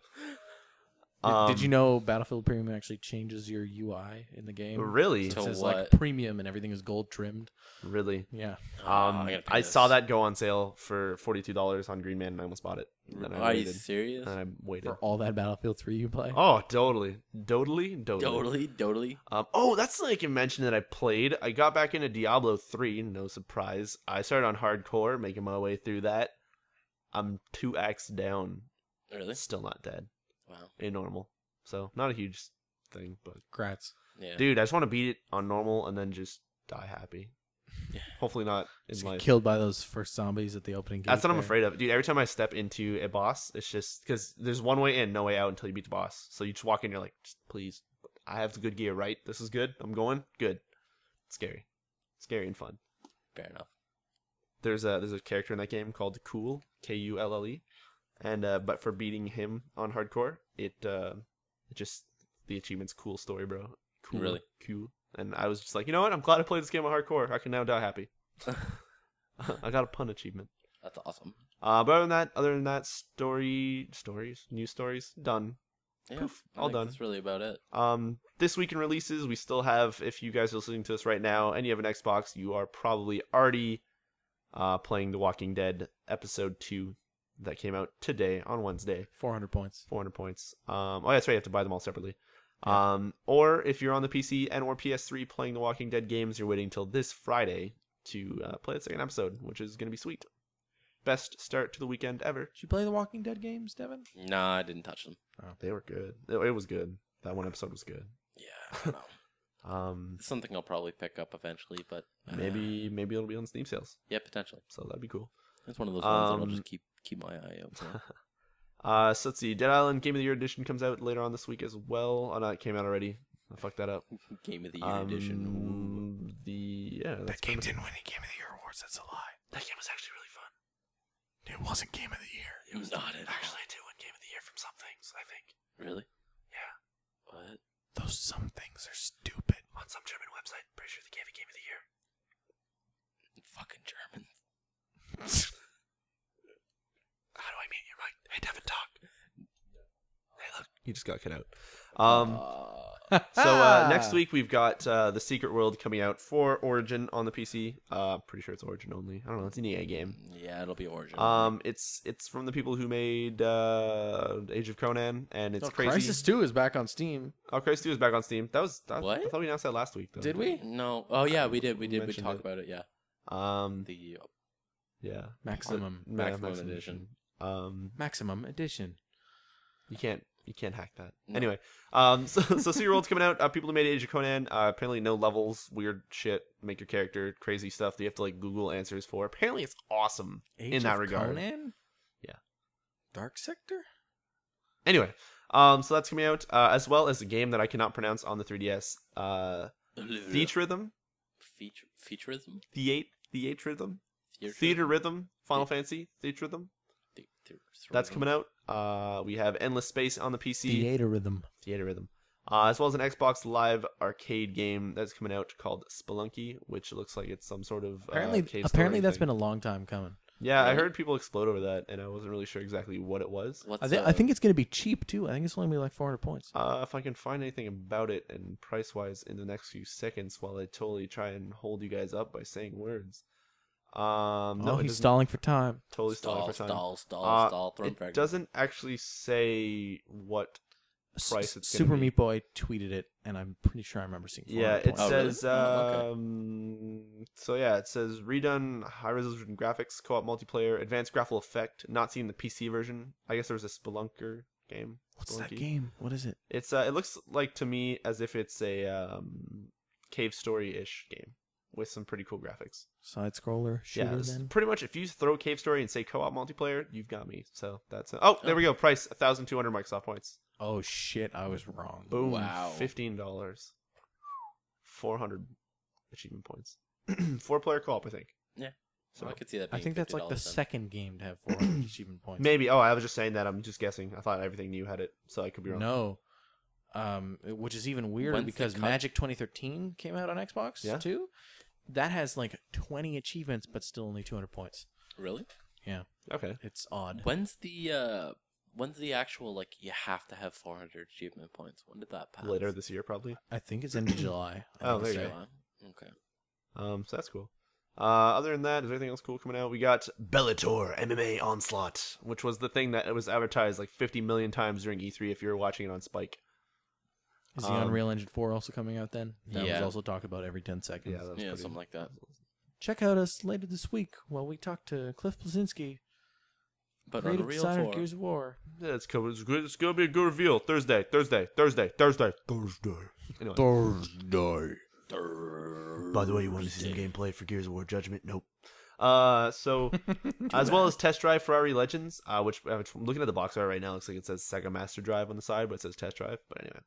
Did you know Battlefield Premium actually changes your UI in the game? Really? So it To says what? like premium and everything is gold trimmed. Really? Yeah. I saw that go on sale for $42 on Green Man, and I almost bought it. And then I Are you waited. serious? And I waited. For all that Battlefield 3 you play? Oh, totally. Totally. That's like a mention that I played. I got back into Diablo 3, no surprise. I started on hardcore, making my way through that. I'm 2x down. Really? Still not dead. Wow. In normal. So, not a huge thing, but... Congrats. Yeah. Dude, I just want to beat it on normal and then just die happy. Yeah. Hopefully not in Just life. get killed by those first zombies at the opening gate. That's what I'm there. afraid of. Dude, every time I step into a boss, it's just... Because there's one way in, no way out until you beat the boss. So you just walk in, you're like, just please, I have the good gear, right? This is good? I'm going? Good. Scary. Scary and fun. Fair enough. There's a character in that game called Cool, Kulle, and but for beating him on hardcore, it just the achievement's cool story, bro. Cool, Really? cool. And I was just like, you know what? I'm glad I played this game on hardcore. I can now die happy. I got a pun achievement. That's awesome. But other than that, news stories, done. Yeah, Poof, I all think done. That's really about it. This week in releases, we still have. If you guys are listening to this right now, and you have an Xbox, you are probably already playing The Walking Dead episode 2 that came out today on Wednesday. 400 points. 400 points. Oh, that's right. You have to buy them all separately. Yeah. Or if you're on the PC and or PS3 playing the Walking Dead games, you're waiting till this Friday to play the second episode, which is going to be sweet. Best start to the weekend ever. Did you play the Walking Dead games, Devin? Nah, I didn't touch them. They were good. It was good. That one episode was good. Yeah, I don't know. It's something I'll probably pick up eventually, but Maybe it'll be on Steam sales. yeah, potentially. So that'd be cool. It's one of those ones that I'll just keep my eye out for. So let's see. Dead Island Game of the Year edition comes out later on this week as well. Oh no, it came out already. I fucked that up. Game of the Year edition. That's Game didn't win any Game of the Year awards. That's a lie. That game was actually really fun. It wasn't Game of the Year. It was not Actually, I did win Game of the Year from some things, I think. Really? Yeah. What? Those some things are stupid. On some German website, pretty sure they gave it Game of the Year. Fucking German. How do I mute your mic? Hey, Devin, talk. Hey, look, you just got cut out. So next week we've got the Secret World coming out for Origin on the PC. Pretty sure it's Origin only. I don't know. It's an EA game. Yeah, it'll be Origin. It's from the people who made Age of Conan, and it's crazy. Crisis 2 is back on Steam. Oh, Crisis 2 is back on Steam. What? I thought we announced that last week. Though. Did we? No. Oh yeah, we did. We mentioned talked it. about it. Yeah. The The yeah Maximum. Maximum edition. Maximum Edition. You can't hack that. No. Anyway, so Secret World's coming out. People who made Age of Conan, apparently no levels, weird shit, make your character, crazy stuff that you have to like Google answers for. Apparently it's awesome in that regard. Conan? Yeah. Dark Sector? Anyway, so that's coming out, as well as a game that I cannot pronounce on the 3DS. Theatrhythm? Featureism? Theatrhythm? Theater Rhythm? Final Fantasy? Theatrhythm? That's coming out. We have Endless Space on the PC. Theater Rhythm. Theater Rhythm. As well as an Xbox Live arcade game that's coming out called Spelunky, which looks like it's some sort of Apparently arcade that's story been a long time coming. Yeah, I Really? heard people explode over that, and I wasn't really sure exactly what it was. What's I think it's going to be cheap too. I think it's only gonna be like 400 points. If I can find anything about it and price-wise in the next few seconds, while I totally try and hold you guys up by saying words. No, it He's doesn't. stalling for time. Totally stalling for time. stall. Throw It doesn't actually say what price it's Super gonna be. Meat Boy tweeted it, and I'm pretty sure I remember seeing. 400 Yeah, it points. Oh, really? says. Oh, So yeah, it says redone high-resolution graphics, co-op multiplayer, advanced graphical effect. Not seen the PC version. I guess there was a Spelunker game. What's that Spelunky. game? What is it? It's it looks like to me as if it's a cave story-ish game with some pretty cool graphics. Side scroller shooter. Yeah, it's Then pretty much if you throw cave story and say co-op multiplayer, you've got me. So that's oh, there we go. Price 1,200 Microsoft points. oh shit, I was wrong. Boom. Wow. $15. 400 achievement points. 4-player co-op, I think. Yeah. So I could see that. I Being think that's like the $50 then. second game to have 400 achievement points. maybe. Oh, I was just saying that. I'm just guessing. I thought everything new had it, so I could be wrong. No. Which is even weirder When's the because cut? Magic 2013 came out on Xbox Yeah. too. That has like 20 achievements, but still only 200 points. Really? Yeah, Okay. it's odd. When's the actual like you have to have 400 achievement points? When did that pass? Later this year, probably. I think it's end of July. I Oh, wanna there you say. go. Okay. So that's cool. Other than that, is there anything else cool coming out? We got Bellator MMA Onslaught, which was the thing that was advertised like 50 million times during E3 if you were watching it on Spike. Is the Unreal Engine 4 also coming out then? That was Yeah. also talked about every 10 seconds. Yeah, that's Yeah, pretty... something like that. Check out us later this week while we talk to Cliff Blazinski, But creative Unreal designer 4. of Gears of War. Yeah, it's good. It's good. It's gonna be a good reveal. Thursday. Anyway. Thursday. By the way, you want to see some gameplay for Gears of War Judgment? Nope. So as well as Test Drive Ferrari Legends, which I'm looking at the box art right now. Looks like it says Sega Master Drive on the side, but it says Test Drive. But anyway,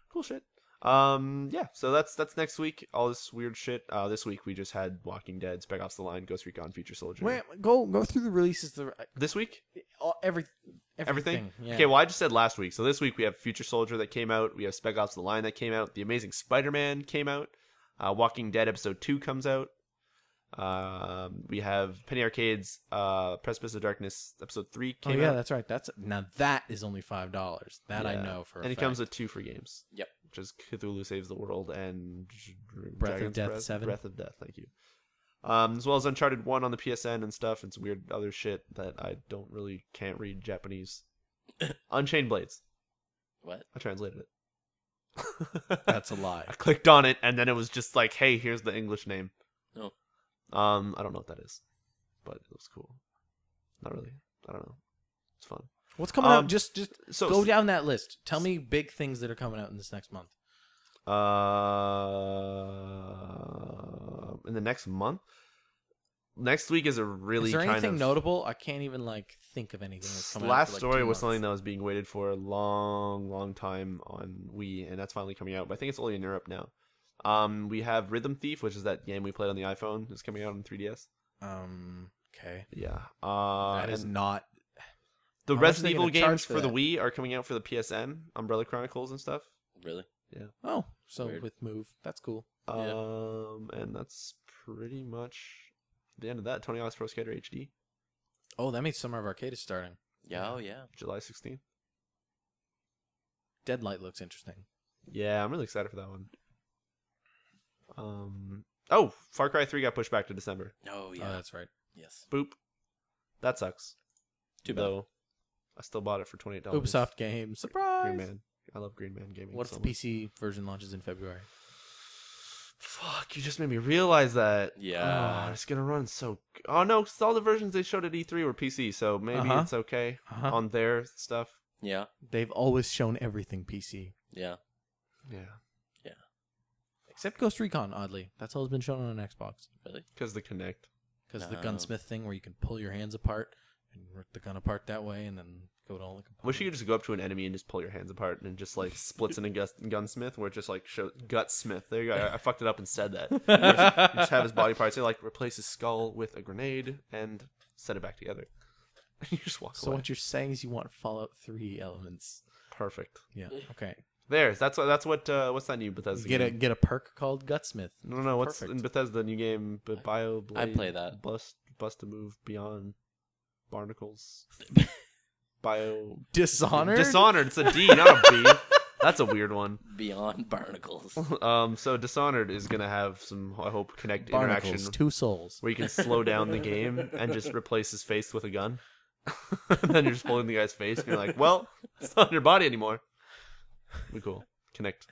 cool shit. Yeah. So that's next week. All this weird shit. This week we just had Walking Dead, Spec Ops: The Line, Ghost Recon, Future Soldier. Wait, go through the releases. This week? Everything. Yeah. Okay, well, I just said last week. So this week we have Future Soldier that came out. We have Spec Ops: The Line that came out. The Amazing Spider-Man came out. Walking Dead Episode 2 comes out. We have Penny Arcade's Precipice of Darkness Episode 3 came out. that's right. Now that is only $5. That I Yeah. know for a And it fact. comes with 2 free games. Yep. Which is Cthulhu Saves the World and Breath of Dragon's Death 7. Breath of Death, thank you. As well as Uncharted 1 on the PSN and stuff. It's weird other shit that I can't read Japanese. Unchained Blades. What? I translated it. That's a lie. I clicked on it and then it was just like, hey, here's the English name. Oh. I don't know what that is, but it looks cool. Not really. I don't know. It's fun. What's coming out? Just So go down that list. Tell me big things that are coming out in this next month. In the next month. Next week is a really Is there kind anything of notable? I can't even think of anything that's coming out. Last for, Story 2 was months. something that was being waited for a long time on Wii, and that's finally coming out. But I think it's only in Europe now. We have Rhythm Thief, which is that game we played on the iPhone. It's coming out on 3DS. Okay. Yeah. That is and not. the how much are Resident they Evil gonna charge games for for the that? Wii are coming out for the PSN, Umbrella Chronicles and stuff. Really? Oh, so Weird. with Move, that's cool. And that's pretty much the end of that. Tony Hawk's Pro Skater HD, Oh, that means Summer of Arcade is starting. Yeah. Oh yeah. July 16th. Deadlight looks interesting. Yeah, I'm really excited for that one. Oh, Far Cry 3 got pushed back to December. Oh yeah. Oh, that's right. Yes. Boop. That sucks. Too bad. Though, I still bought it for $28. Ubisoft game. Surprise! Green Man. I love Green Man gaming. What if so the much. PC version launches in February? Fuck, you just made me realize that. Yeah. Oh, it's gonna run so. Oh no, 'cause all the versions they showed at E3 were PC, so maybe it's okay on their stuff. Yeah. They've always shown everything PC. Yeah. Yeah, Except Ghost Recon, oddly. That's always been shown on an Xbox. Really? because the Kinect. Because the No. gunsmith thing where you can pull your hands apart and rip the gun apart that way and then go to all the components. Wish you could just go up to an enemy and just pull your hands apart and it just like splits in a gunsmith where it just like shows Gutsmith. There you go. I fucked it up and said that. You just have his body parts. They like replace his skull with a grenade and set it back together. You just walk So away. what you're saying is you want Fallout 3 elements. Perfect. Yeah. Okay. There. That's what. What's that new Bethesda? Get game? a perk called Gutsmith. No. What's Perfect. in Bethesda new game? But BioBlade. I play that. Bust bust a move beyond barnacles. Dishonored? Dishonored. It's a D, not a B. That's a weird one. Beyond barnacles. So Dishonored is gonna have some, I hope, Kinect Barnacles, interaction 2 souls. where you can slow down the game and just replace his face with a gun. And then you're just holding the guy's face and you're like, well, it's not on your body anymore. Be cool. Kinect.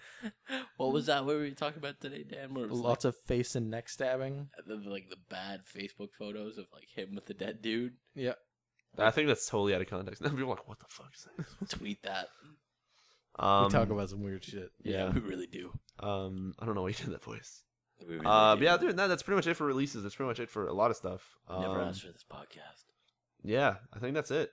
What was that? What were we talking about today, Dan? Where it was Lots of face and neck stabbing. like the bad Facebook photos of like him with the dead dude. Yeah. I think that's totally out of context. Now people are like, what the fuck is that? Tweet that. We talk about some weird shit. Yeah, we really do. I don't know why you did that voice. We really But do. yeah, other than that, that's pretty much it for releases. That's pretty much it for a lot of stuff. Never asked for this podcast. Yeah, I think that's it.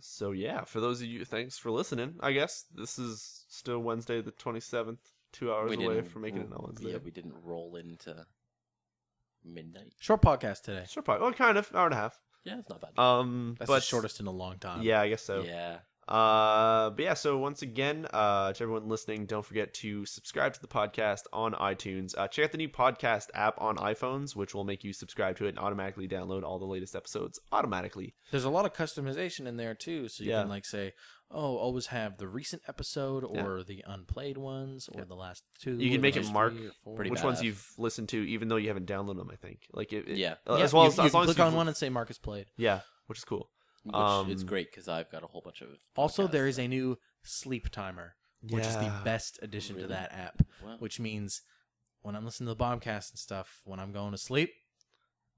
So yeah, for those of you, thanks for listening. I guess this is still Wednesday the 27th, 2 hours away from making it on Wednesday. Yeah, we didn't roll into midnight. Short podcast today. Sure, probably. Well, kind of, hour and a half. Yeah, it's not bad. That's but the shortest in a long time. Yeah, I guess so. Yeah. But yeah, so once again, to everyone listening, don't forget to subscribe to the podcast on iTunes. Check out the new podcast app on iPhones, which will make you subscribe to it and automatically download all the latest episodes automatically. There's a lot of customization in there too, so you can like say, "Oh, always have the recent episode, or the unplayed ones, or the last 2." You can make it mark Pretty which ones you've listened to, even though you haven't downloaded them. I think, like yeah, as well as you as long can as click on one and say "Mark is played." Yeah, which is cool. Which it's great because I've got a whole bunch of. Also, podcasts there is a new sleep timer, which is the Yeah. best addition to Really? that app. Wow. Which means when I'm listening to the Bombcast and stuff, when I'm going to sleep,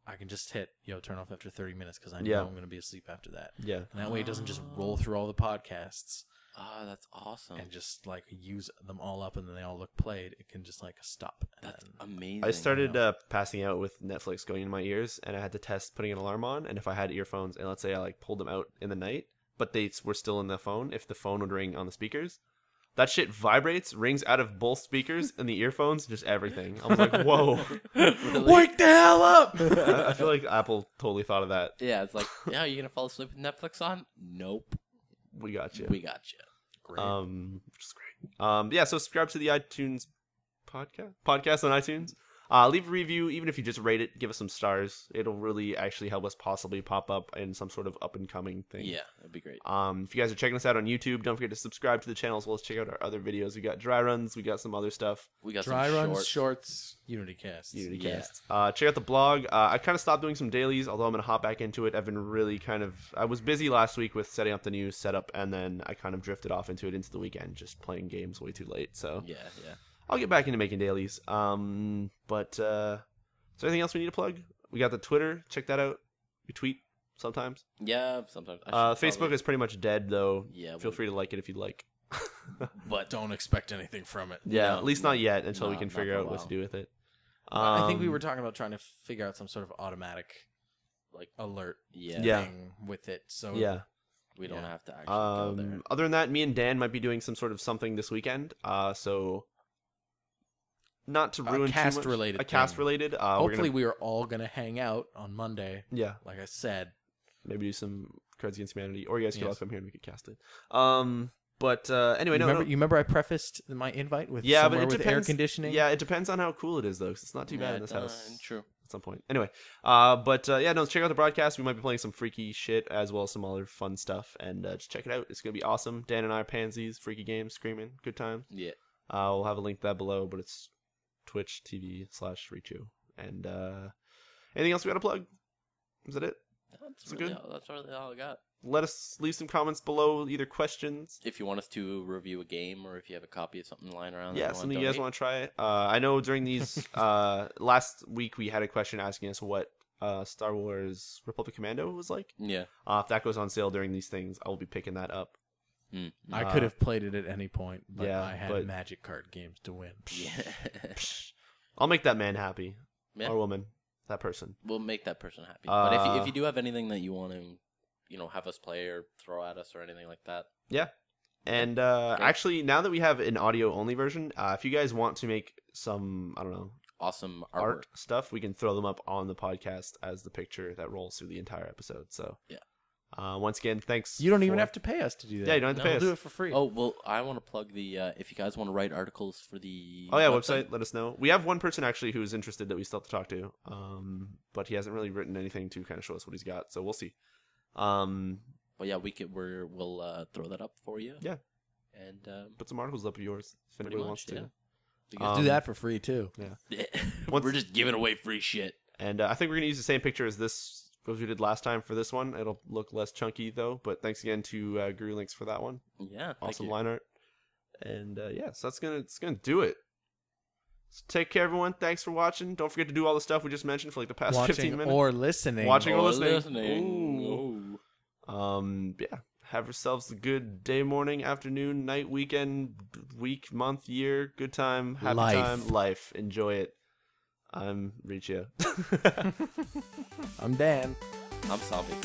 I can just hit turn off after 30 minutes because I know I'm going to be asleep after that. Yeah, And that way, it doesn't just roll through all the podcasts Ah, that's awesome. and just like use them all up and then they all look played. It can just like stop. And That's then- amazing. I started passing out with Netflix going in my ears, and I had to test putting an alarm on. And if I had earphones, and let's say I like pulled them out in the night, but they were still in the phone, if the phone would ring on the speakers, that shit vibrates, rings out of both speakers and the earphones, just everything. I was like, whoa. Really? Wake the hell up! I feel like Apple totally thought of that. Yeah, it's like, yeah, you gonna fall asleep with Netflix on? Nope. We got you. We got you. Great. Which is great. Yeah, so subscribe to the iTunes podcast on iTunes. Leave a review, even if you just rate it, give us some stars. It'll really actually help us possibly pop up in some sort of up and coming thing. Yeah, that'd be great. If you guys are checking us out on YouTube, don't forget to subscribe to the channel as well as check out our other videos. We got dry runs, we got some other stuff. We got Dry some runs, shorts. UnityCast. EunityCast. Check out the blog. I kind of stopped doing some dailies, although I'm going to hop back into it. I've been really I was busy last week with setting up the new setup, and then I kind of drifted off into the weekend, just playing games way too late. So Yeah. I'll get back into making dailies. Is there anything else we need to plug? We got the Twitter. Check that out. We tweet sometimes. Yeah, sometimes. Facebook is pretty much dead, though. Yeah, Feel free to like it if you'd like. But don't expect anything from it. Yeah, No, at least not yet, until we no, can not figure for a out what to while. do with it. I think we were talking about trying to figure out some sort of automatic like alert Yeah. thing with it. So Yeah. we don't have to actually go there. Other than that, me and Dan might be doing some sort of something this weekend. So not to ruin cast too much. related A cast thing. related. hopefully we are all going to hang out on Monday. Yeah, Like I said. maybe do some Cards Against Humanity, or you guys could all Yes. come here and we could cast it. But anyway, You remember I prefaced my invite with Yeah, but somewhere it with depends. air conditioning? Yeah, it depends on how cool it is, though, 'cause it's not too bad in this house. True. At some point. Anyway, check out the broadcast. We might be playing some freaky shit as well as some other fun stuff, and just check it out. It's gonna be awesome. Dan and I are pansies, freaky games, screaming, good times. Yeah. We'll have a link to that below, but it's Twitch TV/Riccio. And anything else we gotta plug? Is that it? That's So really good? that's really all I got. Leave some comments below, either questions. If you want us to review a game, or if you have a copy of something lying around, Yeah, something you guys want to try. I know during these last week we had a question asking us what Star Wars Republic Commando was like. Yeah. If that goes on sale during these things, I will be picking that up. Mm. I could have played it at any point, but yeah, I had but- magic card games to win. Yeah. I'll make that man happy, Yeah. or woman, that person. We'll make that person happy. But if you do have anything that you want to, have us play or throw at us or anything like that. Yeah. And actually, now that we have an audio only version, if you guys want to make some, I don't know, Awesome art artwork. stuff, we can throw them up on the podcast as the picture that rolls through the entire episode. So Yeah. Once again, thanks. You don't even have to pay us to do that. Yeah, you don't have to pay We'll us. do it for free. Oh, well, I want to plug the, if you guys want to write articles for the website, let us know. We have one person actually who is interested that we still have to talk to, but he hasn't really written anything to kind of show us what he's got, so we'll see. Well, yeah, we'll throw that up for you. Yeah. And put some articles up of yours if anybody wants to. Yeah. You can do that for free too. Yeah. We're just giving away free shit. And I think we're gonna use the same picture as we did last time for this one. It'll look less chunky though. But thanks again to Guru Links for that one. Yeah, awesome line art. And so it's gonna do it. So take care, everyone. Thanks for watching. Don't forget to do all the stuff we just mentioned for like the past 15 minutes. Or listening. Watching or listening. Ooh. Yeah. Have yourselves a good day, morning, afternoon, night, weekend, week, month, year. Good time, happy time, life. Enjoy it. I'm Riccio. I'm Dan. I'm Somppi.